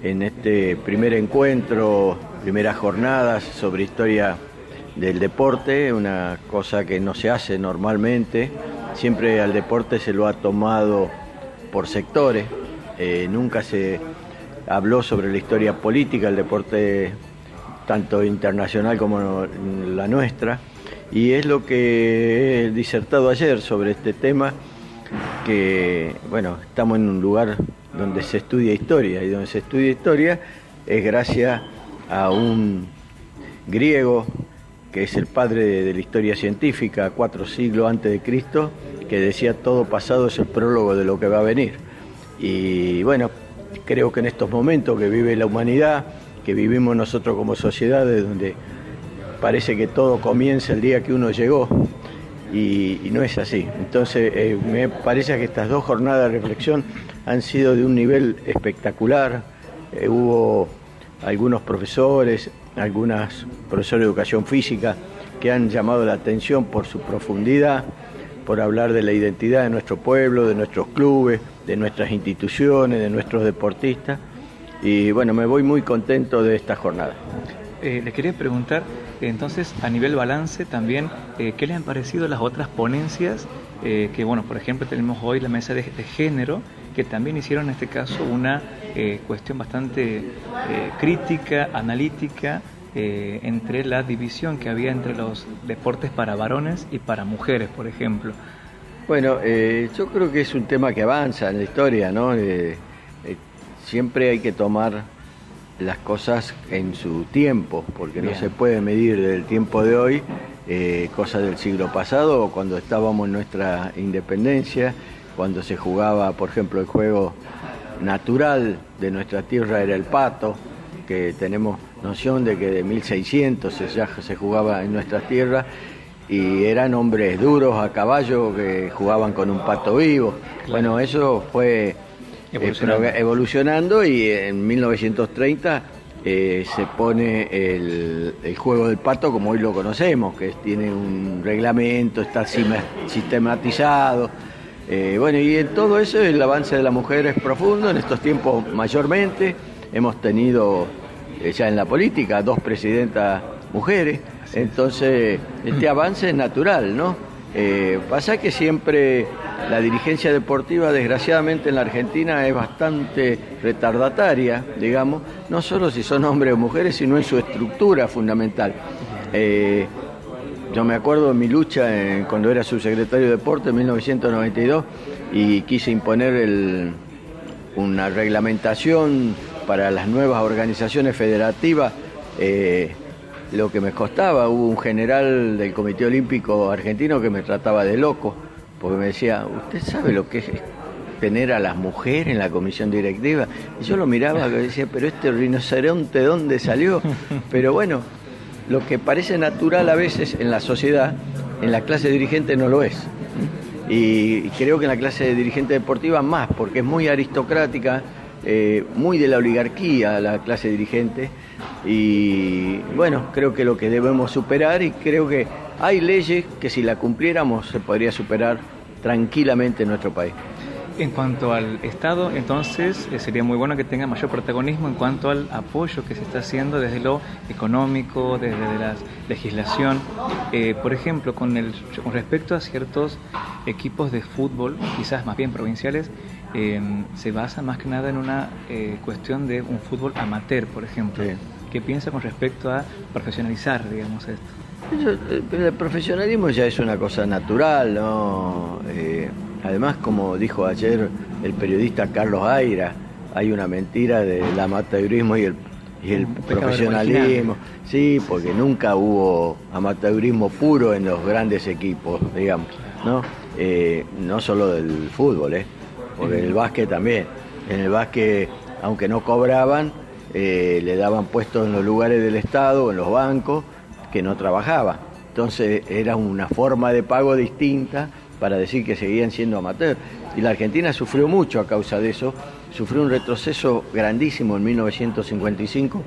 en este primer encuentro, primeras jornadas sobre historia del deporte, una cosa que no se hace normalmente. Siempre al deporte se lo ha tomado por sectores, nunca se habló sobre la historia política del deporte, tanto internacional como la nuestra, y es lo que he disertado ayer sobre este tema, que bueno, estamos en un lugar donde se estudia historia, y donde se estudia historia es gracias a un griego que es el padre de la historia científica, 4 siglos antes de Cristo, que decía todo pasado es el prólogo de lo que va a venir. Y bueno, creo que en estos momentos que vive la humanidad, que vivimos nosotros como sociedades, donde parece que todo comienza el día que uno llegó, y no es así. Entonces me parece que estas 2 jornadas de reflexión han sido de un nivel espectacular. Hubo algunos profesores, algunos profesores de educación física que han llamado la atención por su profundidad, por hablar de la identidad de nuestro pueblo, de nuestros clubes, de nuestras instituciones, de nuestros deportistas. Y bueno, me voy muy contento de esta jornada. le quería preguntar, entonces, a nivel balance también, ¿qué le han parecido las otras ponencias? Que, bueno, por ejemplo, tenemos hoy la mesa de género, que también hicieron en este caso una cuestión bastante crítica, analítica, entre la división que había entre los deportes para varones y para mujeres, por ejemplo. Bueno, yo creo que es un tema que avanza en la historia, ¿no? Siempre hay que tomar las cosas en su tiempo, porque no se puede medir desde el tiempo de hoy cosas del siglo pasado, o cuando estábamos en nuestra independencia, cuando se jugaba, por ejemplo, el juego natural de nuestra tierra era el pato, que tenemos noción de que de 1600 ya se jugaba en nuestras tierras, y eran hombres duros a caballo que jugaban con un pato vivo. Claro. Bueno, eso fue evolucionando y en 1930 se pone el juego del pato como hoy lo conocemos, que tiene un reglamento, está sistematizado. Bueno, y en todo eso el avance de la mujer es profundo. En estos tiempos mayormente hemos tenido ya en la política 2 presidentas mujeres. Entonces, este avance es natural, ¿no? Pasa que siempre la dirigencia deportiva, desgraciadamente en la Argentina, es bastante retardataria, digamos, no solo si son hombres o mujeres, sino en su estructura fundamental. Yo me acuerdo de mi lucha cuando era subsecretario de Deporte en 1992 y quise imponer una reglamentación para las nuevas organizaciones federativas. Lo que me costaba, hubo un general del Comité Olímpico Argentino que me trataba de loco, porque me decía, ¿usted sabe lo que es tener a las mujeres en la comisión directiva? Y yo lo miraba y decía, pero este rinoceronte, ¿dónde salió? Pero bueno, lo que parece natural a veces en la sociedad, en la clase dirigente no lo es. Y creo que en la clase dirigente deportiva más, porque es muy aristocrática, muy de la oligarquía la clase dirigente, y bueno, creo que lo que debemos superar, y creo que hay leyes que si la cumpliéramos se podría superar tranquilamente en nuestro país. En cuanto al Estado, entonces, sería muy bueno que tenga mayor protagonismo en cuanto al apoyo que se está haciendo desde lo económico, desde la legislación. Por ejemplo, con respecto a ciertos equipos de fútbol, quizás más bien provinciales, se basa más que nada en una cuestión de un fútbol amateur, por ejemplo. Sí. ¿Qué piensa con respecto a profesionalizar, digamos, esto? El profesionalismo ya es una cosa natural, ¿no? Además, como dijo ayer el periodista Carlos Aira, hay una mentira del amateurismo y el profesionalismo. Sí, porque nunca hubo amateurismo puro en los grandes equipos, digamos, ¿no? No solo del fútbol, porque el básquet también. En el básquet, aunque no cobraban, le daban puestos en los lugares del Estado, en los bancos, que no trabajaba. Entonces era una forma de pago distinta para decir que seguían siendo amateurs. Y la Argentina sufrió mucho a causa de eso, sufrió un retroceso grandísimo en 1955,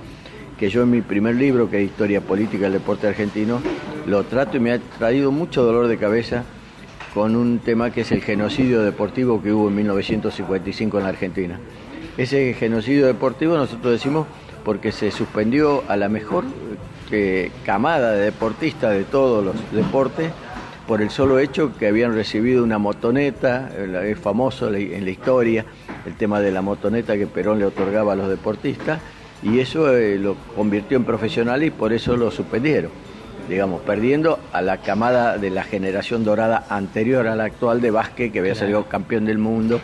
que yo en mi primer libro, que es Historia Política del Deporte Argentino, lo trato y me ha traído mucho dolor de cabeza con un tema que es el genocidio deportivo que hubo en 1955 en la Argentina. Ese genocidio deportivo nosotros decimos porque se suspendió a la mejor camada de deportistas de todos los deportes por el solo hecho que habían recibido una motoneta. Es famoso en la historia el tema de la motoneta que Perón le otorgaba a los deportistas, y eso lo convirtió en profesional y por eso lo suspendieron, digamos, perdiendo a la camada de la generación dorada anterior a la actual de básquet, que había salido campeón del mundo,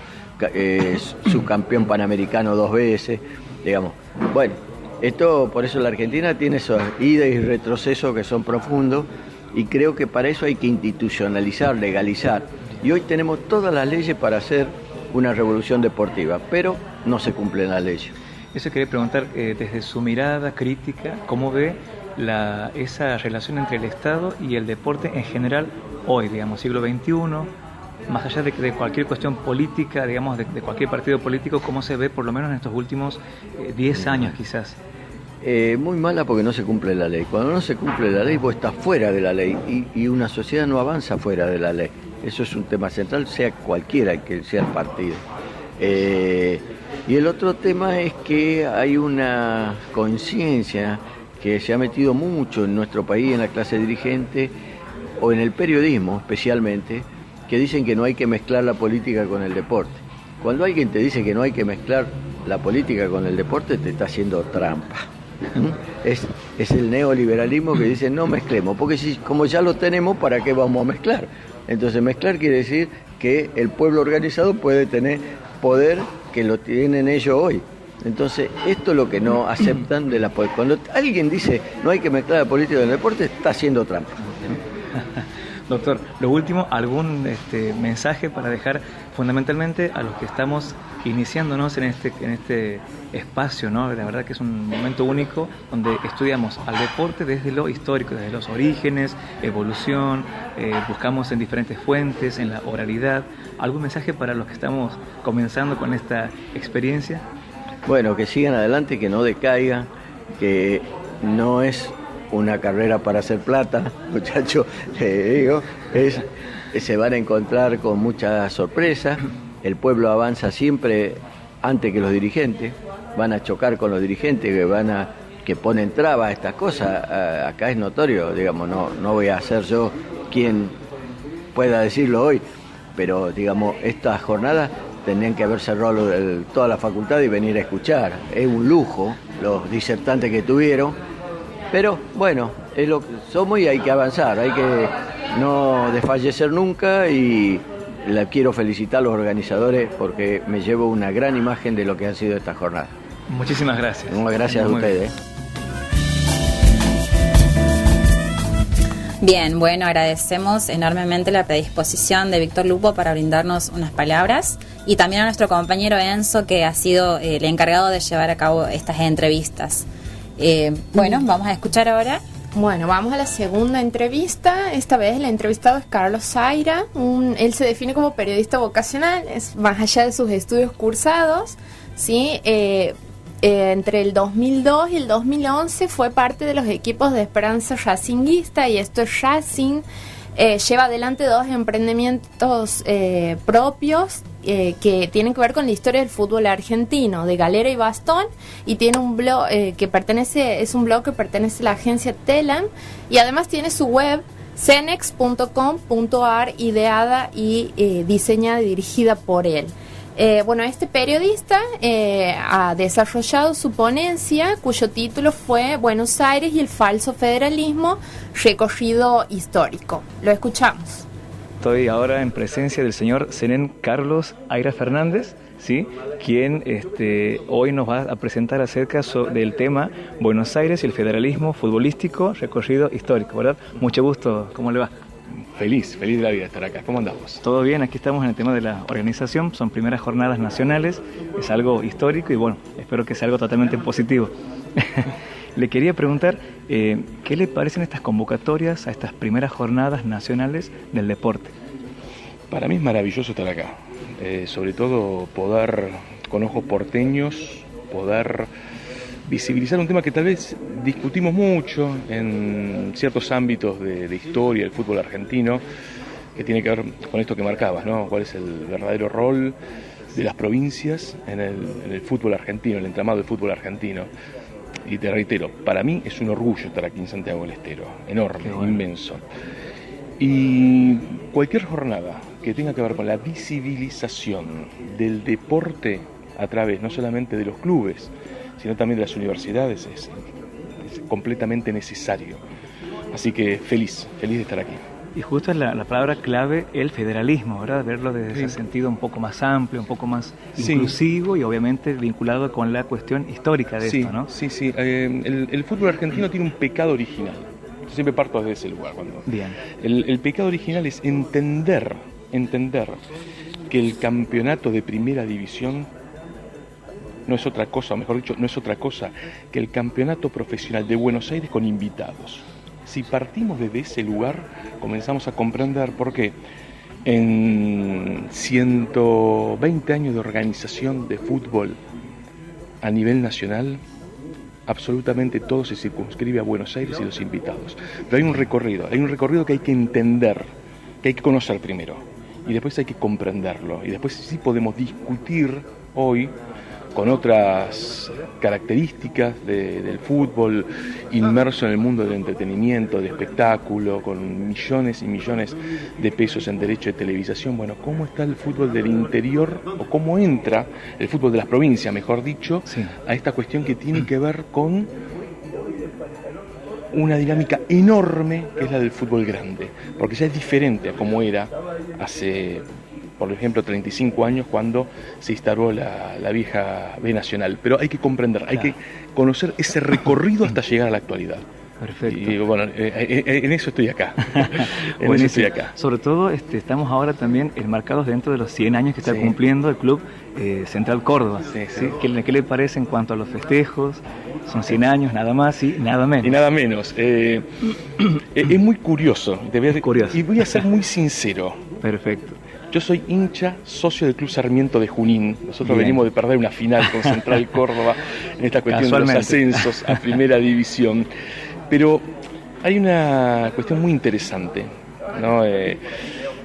subcampeón panamericano 2 veces, digamos. Bueno, esto, por eso la Argentina tiene esos idas y retrocesos que son profundos, y creo que para eso hay que institucionalizar, legalizar. Y hoy tenemos todas las leyes para hacer una revolución deportiva, pero no se cumplen las leyes. Eso quería preguntar, desde su mirada crítica, ¿cómo ve esa relación entre el Estado y el deporte en general hoy, digamos, siglo XXI, más allá de cualquier cuestión política, digamos, de cualquier partido político, cómo se ve por lo menos en estos últimos 10 años quizás? Muy mala, porque no se cumple la ley. Cuando no se cumple la ley, vos estás fuera de la ley, y una sociedad no avanza fuera de la ley. Eso es un tema central, sea cualquiera que sea el partido. Y el otro tema es que hay una conciencia que se ha metido mucho en nuestro país, en la clase dirigente o en el periodismo especialmente, que dicen que no hay que mezclar la política con el deporte. Cuando alguien te dice que no hay que mezclar la política con el deporte, te está haciendo trampa. Es el neoliberalismo que dice no mezclemos, porque si como ya lo tenemos, ¿para qué vamos a mezclar? Entonces mezclar quiere decir que el pueblo organizado puede tener poder que lo tienen ellos hoy. Entonces esto es lo que no aceptan de la política. Cuando alguien dice no hay que mezclar la política con el deporte, está haciendo trampa. Doctor, lo último, ¿algún mensaje para dejar fundamentalmente a los que estamos iniciándonos en este espacio, ¿no? La verdad que es un momento único donde estudiamos al deporte desde lo histórico, desde los orígenes, evolución, buscamos en diferentes fuentes, en la oralidad. ¿Algún mensaje para los que estamos comenzando con esta experiencia? Bueno, que sigan adelante, que no decaigan, que no es una carrera para hacer plata, muchachos, le digo, se van a encontrar con muchas sorpresas. El pueblo avanza siempre antes que los dirigentes, van a chocar con los dirigentes que ponen trabas a estas cosas. Acá es notorio, digamos, no voy a ser yo quien pueda decirlo hoy, pero digamos, estas jornadas tendrían que haber cerrado toda la facultad y venir a escuchar. Es un lujo los disertantes que tuvieron. Pero bueno, es lo que somos y hay que avanzar, hay que no desfallecer nunca y quiero felicitar a los organizadores porque me llevo una gran imagen de lo que ha sido esta jornada. Muchísimas gracias. Gracias a ustedes. Bien, bueno, agradecemos enormemente la predisposición de Víctor Lupo para brindarnos unas palabras y también a nuestro compañero Enzo, que ha sido el encargado de llevar a cabo estas entrevistas. Bueno, vamos a escuchar ahora. Bueno, vamos a la segunda entrevista. Esta vez el entrevistado es Carlos Zaira. Él se define como periodista vocacional, es más allá de sus estudios cursados, ¿sí? Entre el 2002 y el 2011 fue parte de los equipos de Esperanza Racinguista, y esto es Racing. Lleva adelante 2 emprendimientos propios que tienen que ver con la historia del fútbol argentino, de galera y bastón, y tiene un blog que pertenece a la agencia Telam, y además tiene su web cenex.com.ar, ideada y diseñada y dirigida por él. Bueno, este periodista ha desarrollado su ponencia, cuyo título fue Buenos Aires y el falso federalismo, recorrido histórico. Lo escuchamos. Estoy ahora en presencia del señor Zenén Carlos Zaira Fernández, ¿sí? Quien hoy nos va a presentar acerca del tema Buenos Aires y el federalismo futbolístico, recorrido histórico, ¿verdad? Mucho gusto, ¿cómo le va? Feliz de la vida estar acá. ¿Cómo andamos? Todo bien, aquí estamos en el tema de la organización, son primeras jornadas nacionales, es algo histórico y bueno, espero que sea algo totalmente positivo. Le quería preguntar, ¿qué le parecen estas convocatorias a estas primeras jornadas nacionales del deporte? Para mí es maravilloso estar acá, sobre todo poder, con ojos porteños, poder visibilizar un tema que tal vez discutimos mucho en ciertos ámbitos de historia del fútbol argentino, que tiene que ver con esto que marcabas, ¿no? ¿Cuál es el verdadero rol de las provincias en el fútbol argentino, el entramado del fútbol argentino? Y te reitero, para mí es un orgullo estar aquí en Santiago del Estero, enorme, inmenso. Y cualquier jornada que tenga que ver con la visibilización del deporte a través no solamente de los clubes, sino también de las universidades, es completamente necesario. Así que feliz de estar aquí. Y justo es la palabra clave, el federalismo, ¿verdad? Verlo desde ese sentido un poco más amplio, un poco más inclusivo y obviamente vinculado con la cuestión histórica de esto, ¿no? Sí. El fútbol argentino tiene un pecado original. Yo siempre parto desde ese lugar. Bien. El pecado original es entender que el campeonato de primera división no es otra cosa, o mejor dicho, no es otra cosa que el campeonato profesional de Buenos Aires con invitados. Si partimos desde ese lugar, comenzamos a comprender por qué en 120 años de organización de fútbol a nivel nacional, absolutamente todo se circunscribe a Buenos Aires y los invitados. Pero hay un recorrido que hay que entender, que hay que conocer primero, y después hay que comprenderlo, y después sí podemos discutir hoy con otras características del fútbol, inmerso en el mundo del entretenimiento, del espectáculo, con millones y millones de pesos en derecho de televisación. Bueno, ¿cómo está el fútbol del interior, o cómo entra el fútbol de las provincias, mejor dicho, a esta cuestión que tiene que ver con una dinámica enorme que es la del fútbol grande? Porque ya es diferente a como era hace, por ejemplo, 35 años cuando se instauró la vieja B Nacional. Pero hay que comprender, hay que conocer ese recorrido hasta llegar a la actualidad. Perfecto. Y bueno, en eso estoy acá. En eso estoy acá. Sobre todo estamos ahora también enmarcados dentro de los 100 años que está cumpliendo el Club Central Córdoba. Sí. ¿Qué le parece en cuanto a los festejos? Son 100 años, nada más y nada menos. Y nada menos. Es muy curioso. Y voy a ser muy sincero. Perfecto. Yo soy hincha, socio del Club Sarmiento de Junín. Nosotros venimos de perder una final con Central Córdoba en esta cuestión de los ascensos a Primera División. Pero hay una cuestión muy interesante, ¿no?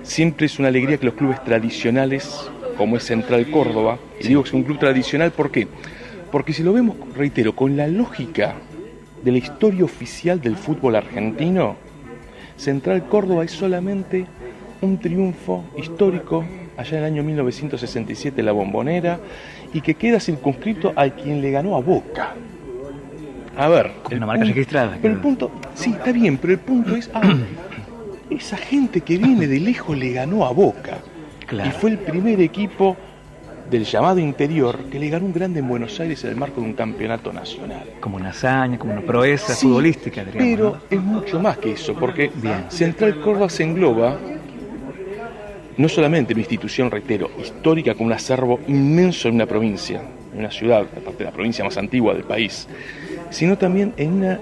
Siempre es una alegría que los clubes tradicionales, como es Central Córdoba, y digo que es un club tradicional, ¿por qué? Porque si lo vemos, reitero, con la lógica de la historia oficial del fútbol argentino, Central Córdoba es solamente un triunfo histórico allá en el año 1967 en la Bombonera, y que queda circunscrito a quien le ganó a Boca. A ver, una marca registrada. Pero el punto, sí, está bien, pero el punto es, esa gente que viene de lejos le ganó a Boca. Claro. Y fue el primer equipo del llamado interior que le ganó un grande en Buenos Aires en el marco de un campeonato nacional. Como una hazaña, como una proeza futbolística, digamos. Pero es mucho más que eso, porque Central Córdoba se engloba no solamente una institución, reitero, histórica, con un acervo inmenso en una provincia, en una ciudad, aparte de la provincia más antigua del país, sino también en una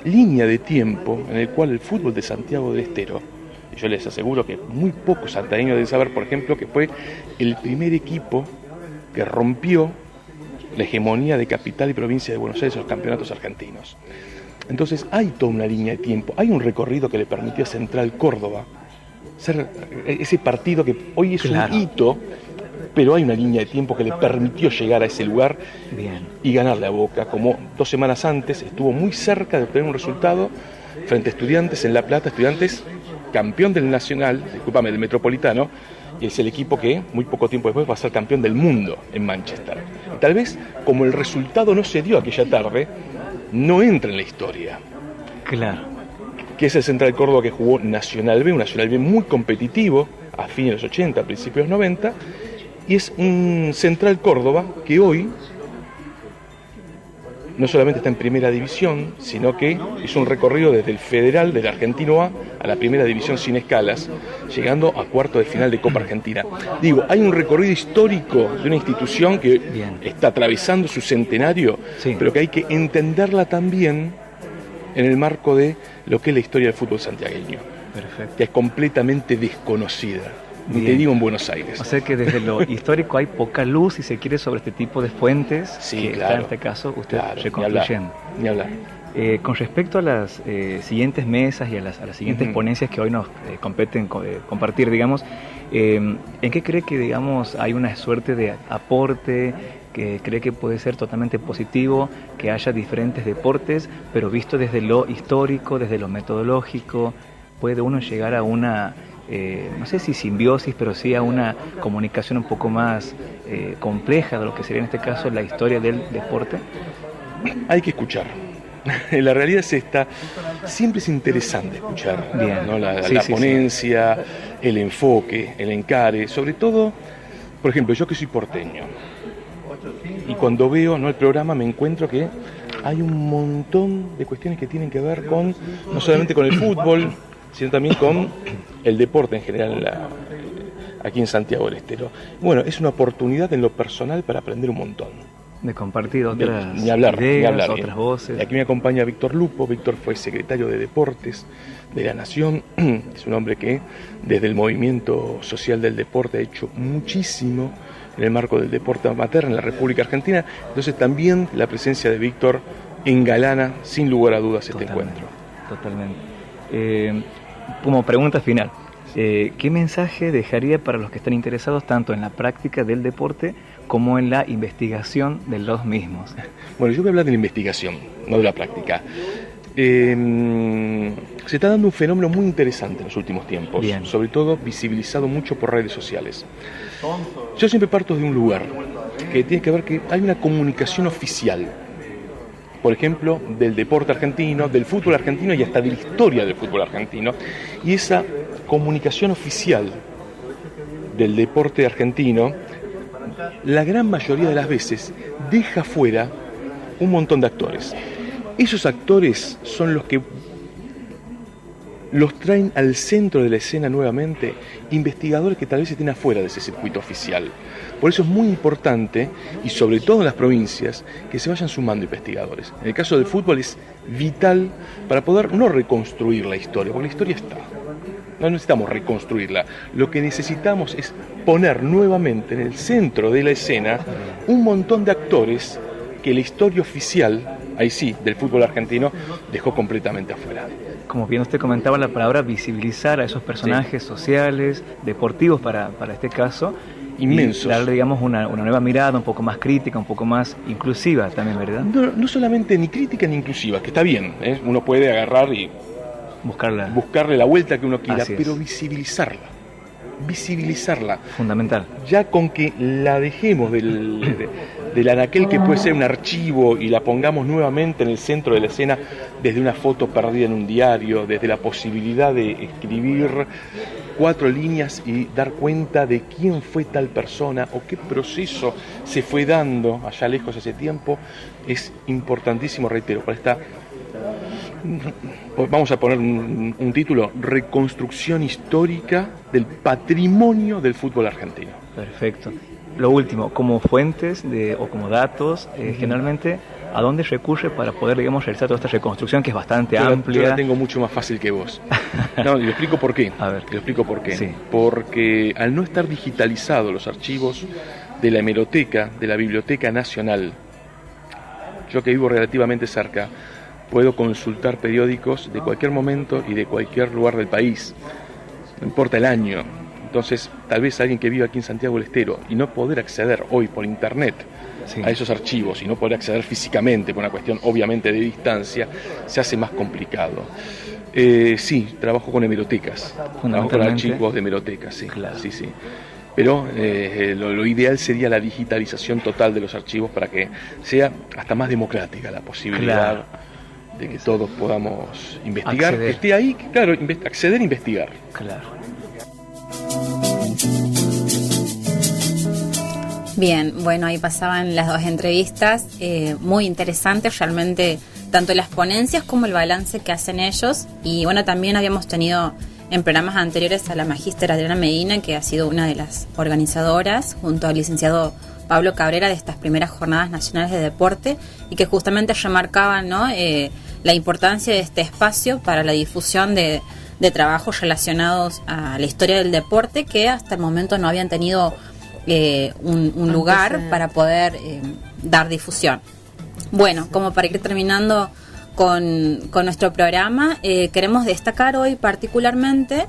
línea de tiempo en el cual el fútbol de Santiago del Estero, y yo les aseguro que muy pocos santañeros deben saber, por ejemplo, que fue el primer equipo que rompió la hegemonía de capital y provincia de Buenos Aires en los campeonatos argentinos. Entonces hay toda una línea de tiempo, hay un recorrido que le permitió a Central Córdoba ser ese partido que hoy es un hito, pero hay una línea de tiempo que le permitió llegar a ese lugar y ganarle a Boca, como 2 semanas antes estuvo muy cerca de obtener un resultado frente a Estudiantes en La Plata. Estudiantes, campeón del Nacional, del Metropolitano, y es el equipo que muy poco tiempo después va a ser campeón del mundo en Manchester. Y tal vez, como el resultado no se dio aquella tarde, no entra en la historia. Claro. Que es el Central Córdoba que jugó Nacional B, un Nacional B muy competitivo, a fines de los 80, a principios de los 90, y es un Central Córdoba que hoy no solamente está en Primera División, sino que hizo un recorrido desde el Federal, del Argentino A la Primera División sin escalas, llegando a cuartos de final de Copa Argentina. Digo, hay un recorrido histórico de una institución que está atravesando su centenario, pero que hay que entenderla también en el marco de lo que es la historia del fútbol santiagueño, que es completamente desconocida. Ni te digo en Buenos Aires. O sea que desde lo histórico hay poca luz, si se quiere, sobre este tipo de fuentes, que está en este caso usted reconstruyendo. Ni hablar. Con respecto a las siguientes mesas y a las siguientes ponencias que hoy nos competen compartir, digamos, ¿en qué cree que, digamos, hay una suerte de aporte, que cree que puede ser totalmente positivo, que haya diferentes deportes, pero visto desde lo histórico, desde lo metodológico, puede uno llegar a una... no sé si simbiosis, pero sí a una comunicación un poco más compleja de lo que sería en este caso la historia del deporte? Hay que escuchar. La realidad es esta. Siempre es interesante escuchar, ¿no? la ponencia, el enfoque, el encare, sobre todo, por ejemplo, yo que soy porteño, y cuando veo el programa me encuentro que hay un montón de cuestiones que tienen que ver con, no solamente con el fútbol, sino también con el deporte en general aquí en Santiago del Estero. Bueno, es una oportunidad en lo personal para aprender un montón. De compartir otras ideas, otras voces. Aquí me acompaña Víctor Lupo. Víctor fue secretario de Deportes de la Nación. Es un hombre que desde el movimiento social del deporte ha hecho muchísimo en el marco del deporte amateur en la República Argentina. Entonces también la presencia de Víctor engalana sin lugar a dudas este encuentro. Totalmente. Como pregunta final, ¿Qué mensaje dejaría para los que están interesados tanto en la práctica del deporte como en la investigación de los mismos? Bueno, yo voy a hablar de la investigación, no de la práctica. Se está dando un fenómeno muy interesante en los últimos tiempos, Bien. Sobre todo visibilizado mucho por redes sociales. Yo siempre parto de un lugar que tiene que ver que hay una comunicación oficial, por ejemplo, del deporte argentino, del fútbol argentino y hasta de la historia del fútbol argentino, y esa comunicación oficial del deporte argentino, la gran mayoría de las veces deja fuera un montón de actores. Esos actores son los que los traen al centro de la escena nuevamente, investigadores que tal vez estén afuera de ese circuito oficial. Por eso es muy importante, y sobre todo en las provincias, que se vayan sumando investigadores. En el caso del fútbol es vital para poder no reconstruir la historia, porque la historia está. No necesitamos reconstruirla. Lo que necesitamos es poner nuevamente en el centro de la escena un montón de actores que la historia oficial, ahí sí, del fútbol argentino, dejó completamente afuera. Como bien usted comentaba, la palabra visibilizar a esos personajes sociales, deportivos para este caso, inmensos. Y darle, digamos, una nueva mirada, un poco más crítica, un poco más inclusiva también, ¿verdad? No solamente ni crítica ni inclusiva, que está bien, ¿eh? Uno puede agarrar y buscarle la vuelta que uno quiera, pero visibilizarla. Fundamental. Ya con que la dejemos del anaquel que puede ser un archivo y la pongamos nuevamente en el centro de la escena, desde una foto perdida en un diario, desde la posibilidad de escribir 4 líneas y dar cuenta de quién fue tal persona o qué proceso se fue dando allá lejos ese tiempo, es importantísimo, reitero, para esta, vamos a poner un título, reconstrucción histórica del patrimonio del fútbol argentino. Perfecto. Lo último, como fuentes o como datos, generalmente, ¿a dónde recurre para poder, digamos, realizar toda esta reconstrucción que es bastante amplia? Yo la tengo mucho más fácil que vos. No, y lo explico por qué. A ver. Lo explico por qué. Sí. Porque al no estar digitalizados los archivos de la hemeroteca, de la Biblioteca Nacional, yo que vivo relativamente cerca, puedo consultar periódicos de cualquier momento y de cualquier lugar del país, no importa el año. Entonces, tal vez alguien que vive aquí en Santiago del Estero y no poder acceder hoy por internet a esos archivos y no poder acceder físicamente por una cuestión obviamente de distancia, se hace más complicado. Sí, trabajo con hemerotecas, trabajo con archivos de hemerotecas, sí, claro. Sí. Pero lo ideal sería la digitalización total de los archivos para que sea hasta más democrática la posibilidad de que todos podamos investigar, que esté ahí, claro, acceder e investigar. Claro. Bien, bueno, ahí pasaban las 2 entrevistas, muy interesantes realmente, tanto las ponencias como el balance que hacen ellos. Y bueno, también habíamos tenido en programas anteriores a la magíster Adriana Medina, que ha sido una de las organizadoras, junto al licenciado Pablo Cabrera, de estas primeras jornadas nacionales de deporte, y que justamente remarcaban, ¿no?, la importancia de este espacio para la difusión de trabajos relacionados a la historia del deporte, que hasta el momento no habían tenido un lugar para poder dar difusión. Bueno, como para ir terminando con nuestro programa, queremos destacar hoy particularmente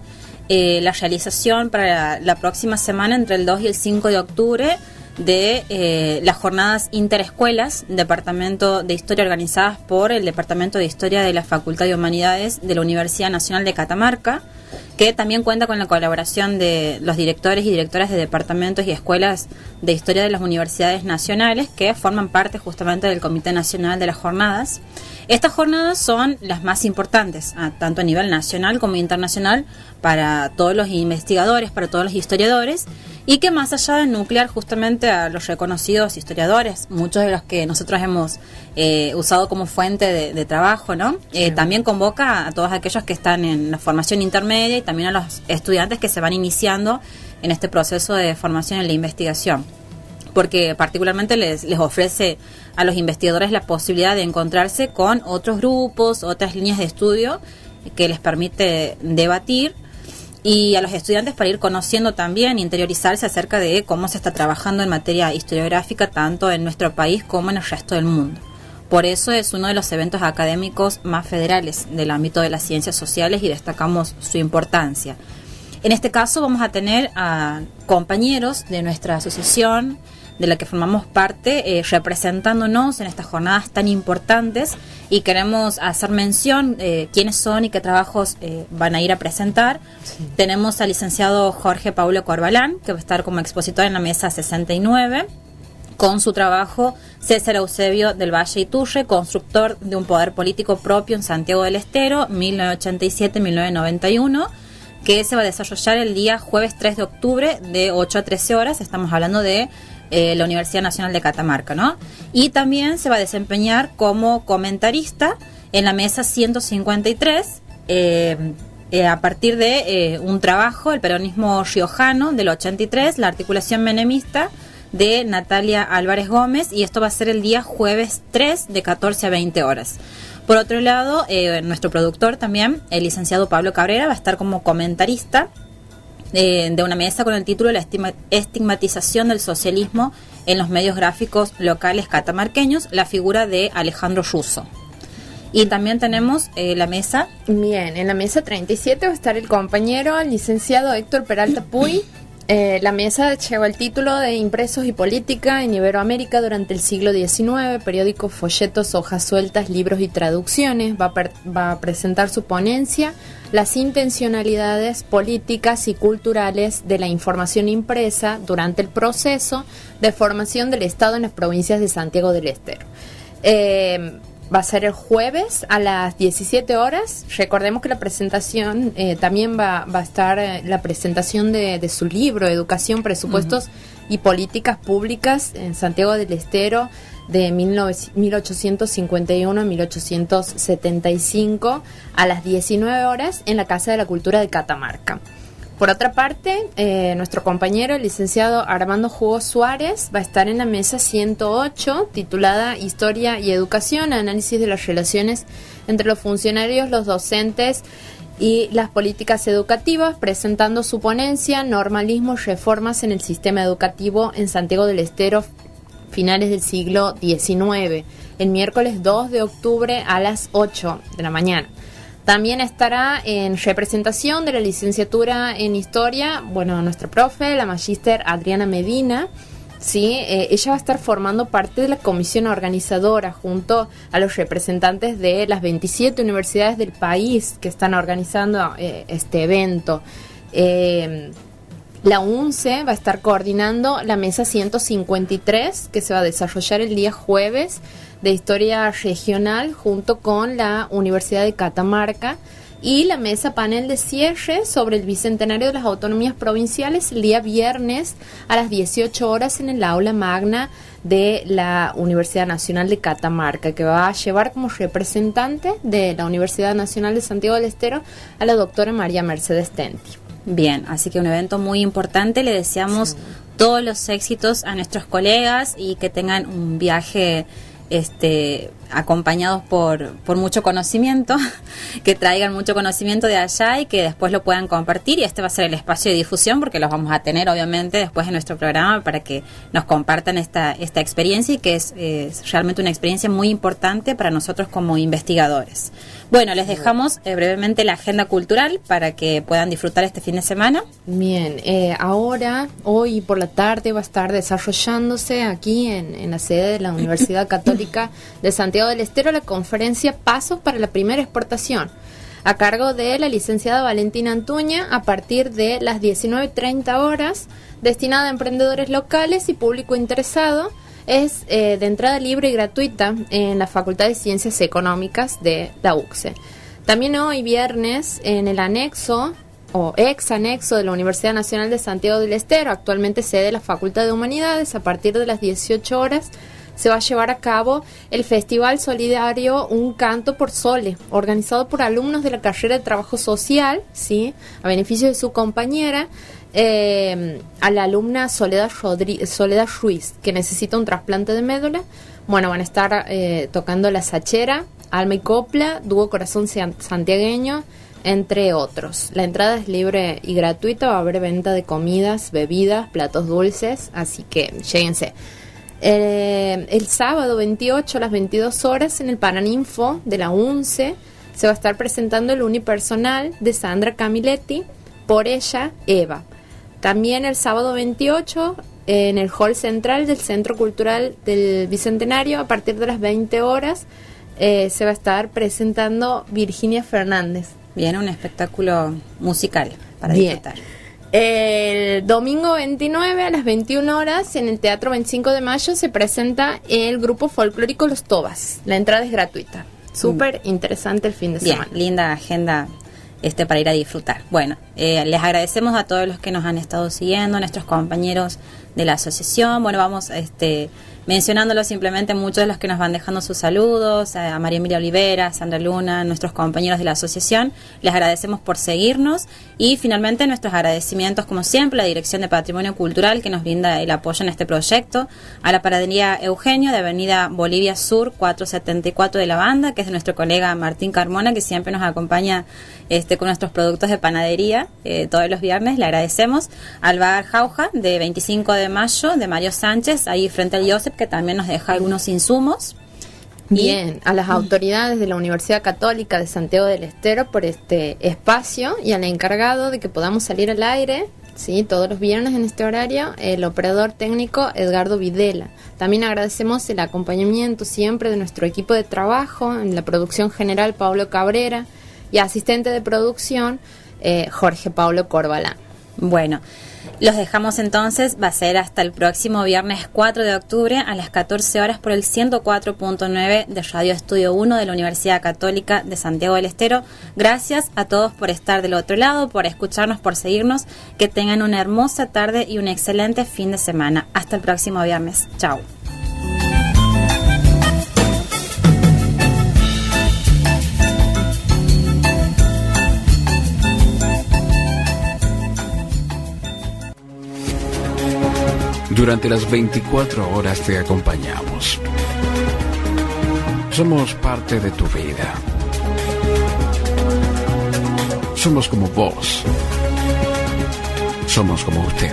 la realización para la próxima semana, entre el 2 y el 5 de octubre, de las jornadas interescuelas, Departamento de Historia, organizadas por el Departamento de Historia de la Facultad de Humanidades de la Universidad Nacional de Catamarca, que también cuenta con la colaboración de los directores y directoras de departamentos y escuelas de historia de las universidades nacionales, que forman parte justamente del Comité Nacional de las Jornadas. Estas jornadas son las más importantes, tanto a nivel nacional como internacional, para todos los investigadores, para todos los historiadores, y que más allá de nuclear justamente a los reconocidos historiadores, muchos de los que nosotros hemos usado como fuente de trabajo, ¿no? También convoca a todos aquellos que están en la formación intermedia y también a los estudiantes que se van iniciando en este proceso de formación en la investigación, porque particularmente les ofrece a los investigadores la posibilidad de encontrarse con otros grupos, otras líneas de estudio que les permite debatir, y a los estudiantes para ir conociendo también, interiorizarse acerca de cómo se está trabajando en materia historiográfica tanto en nuestro país como en el resto del mundo. Por eso es uno de los eventos académicos más federales del ámbito de las ciencias sociales y destacamos su importancia. En este caso vamos a tener a compañeros de nuestra asociación, de la que formamos parte, representándonos en estas jornadas tan importantes, y queremos hacer mención quiénes son y qué trabajos van a ir a presentar. Sí. Tenemos al licenciado Jorge Paulo Corbalán, que va a estar como expositor en la mesa 69, con su trabajo César Eusebio del Valle Iturre, constructor de un poder político propio en Santiago del Estero, 1987-1991, que se va a desarrollar el día jueves 3 de octubre de 8 a 13 horas. Estamos hablando de la Universidad Nacional de Catamarca, ¿no? Y también se va a desempeñar como comentarista en la mesa 153, a partir de un trabajo, el peronismo riojano del 83, la articulación menemista, de Natalia Álvarez Gómez, y esto va a ser el día jueves 3 de 14 a 20 horas. Por otro lado, nuestro productor también, el licenciado Pablo Cabrera, va a estar como comentarista de una mesa con el título de la estigmatización del socialismo en los medios gráficos locales catamarqueños, la figura de Alejandro Russo. Y también tenemos la mesa. Bien, en la mesa 37 va a estar el compañero, el licenciado Héctor Peralta Puy. La mesa lleva el título de Impresos y Política en Iberoamérica durante el siglo XIX, periódicos, folletos, hojas sueltas, libros y traducciones. Va a presentar su ponencia, las intencionalidades políticas y culturales de la información impresa durante el proceso de formación del Estado en las provincias de Santiago del Estero. Va a ser el jueves a las 17 horas. Recordemos que la presentación también va a estar la presentación de su libro, Educación, Presupuestos y Políticas Públicas en Santiago del Estero, de 1851 a 1875, a las 19 horas en la Casa de la Cultura de Catamarca. Por otra parte, nuestro compañero, el licenciado Armando Hugo Suárez, va a estar en la mesa 108, titulada Historia y Educación, análisis de las relaciones entre los funcionarios, los docentes y las políticas educativas, presentando su ponencia, Normalismo y Reformas en el Sistema Educativo en Santiago del Estero, finales del siglo XIX, el miércoles 2 de octubre a las 8 de la mañana. También estará en representación de la licenciatura en Historia, nuestra profe, la magíster Adriana Medina, ¿sí? Ella va a estar formando parte de la comisión organizadora junto a los representantes de las 27 universidades del país que están organizando este evento. La UNCE va a estar coordinando la mesa 153, que se va a desarrollar el día jueves, de Historia Regional, junto con la Universidad de Catamarca, y la mesa panel de cierre sobre el Bicentenario de las Autonomías Provinciales el día viernes a las 18 horas en el aula magna de la Universidad Nacional de Catamarca, que va a llevar como representante de la Universidad Nacional de Santiago del Estero a la doctora María Mercedes Tenti. Bien, así que un evento muy importante. Le deseamos todos los éxitos a nuestros colegas y que tengan un viaje acompañados por mucho conocimiento, que traigan mucho conocimiento de allá y que después lo puedan compartir, y este va a ser el espacio de difusión porque los vamos a tener obviamente después en nuestro programa para que nos compartan esta experiencia, y que es realmente una experiencia muy importante para nosotros como investigadores. Bueno, les dejamos brevemente la agenda cultural para que puedan disfrutar este fin de semana. Bien, ahora, hoy por la tarde va a estar desarrollándose aquí en la sede de la Universidad Católica de Santiago del Estero la conferencia Pasos para la Primera Exportación, a cargo de la licenciada Valentina Antuña, a partir de las 19:30 horas, destinada a emprendedores locales y público interesado. Es de entrada libre y gratuita en la Facultad de Ciencias Económicas de la UCSE. También hoy viernes, en el anexo o ex anexo de la Universidad Nacional de Santiago del Estero, actualmente sede de la Facultad de Humanidades, a partir de las 18 horas se va a llevar a cabo el Festival Solidario Un Canto por Sole, organizado por alumnos de la carrera de Trabajo Social, ¿sí?, a beneficio de su compañera, a la alumna Soledad Ruiz, que necesita un trasplante de médula. Van a estar tocando La Sachera, Alma y Copla, Dúo Corazón Santiagueño, entre otros. La entrada es libre y gratuita, va a haber venta de comidas, bebidas, platos dulces, así que lléguense. El sábado 28 a las 22 horas en el Paraninfo de la UNCE se va a estar presentando el unipersonal de Sandra Camiletti, Por ella, Eva. También el sábado 28, en el hall central del Centro Cultural del Bicentenario, a partir de las 20 horas, se va a estar presentando Virginia Fernández. Bien, un espectáculo musical para Bien. disfrutar. El domingo 29 a las 21 horas en el Teatro 25 de Mayo se presenta el grupo folclórico Los Tobas. La entrada es gratuita. Súper interesante el fin de semana. Bien, linda agenda para ir a disfrutar. Bueno, les agradecemos a todos los que nos han estado siguiendo, a nuestros compañeros de la asociación. Bueno, vamos mencionándolo simplemente, muchos de los que nos van dejando sus saludos, a María Emilia Olivera, a Sandra Luna, nuestros compañeros de la asociación. Les agradecemos por seguirnos y finalmente nuestros agradecimientos, como siempre, a la Dirección de Patrimonio Cultural que nos brinda el apoyo en este proyecto, a la Panadería Eugenio de Avenida Bolivia Sur 474 de la Banda, que es de nuestro colega Martín Carmona, que siempre nos acompaña con nuestros productos de panadería todos los viernes. Le agradecemos al Bar Jauja de 25 de mayo de Mario Sánchez, ahí frente al Josep, que también nos deja algunos insumos. Bien, a las autoridades de la Universidad Católica de Santiago del Estero por este espacio y al encargado de que podamos salir al aire, sí, todos los viernes en este horario, el operador técnico Edgardo Videla. También agradecemos el acompañamiento siempre de nuestro equipo de trabajo, en la producción general Pablo Cabrera y asistente de producción Jorge Pablo Corbalán. Bueno, los dejamos entonces, va a ser hasta el próximo viernes 4 de octubre a las 14 horas por el 104.9 de Radio Estudio 1 de la Universidad Católica de Santiago del Estero. Gracias a todos por estar del otro lado, por escucharnos, por seguirnos. Que tengan una hermosa tarde y un excelente fin de semana. Hasta el próximo viernes. Chao. Durante las 24 horas te acompañamos. Somos parte de tu vida. Somos como vos. Somos como usted.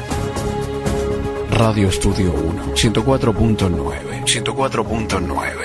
Radio Estudio 1, 104.9. 104.9.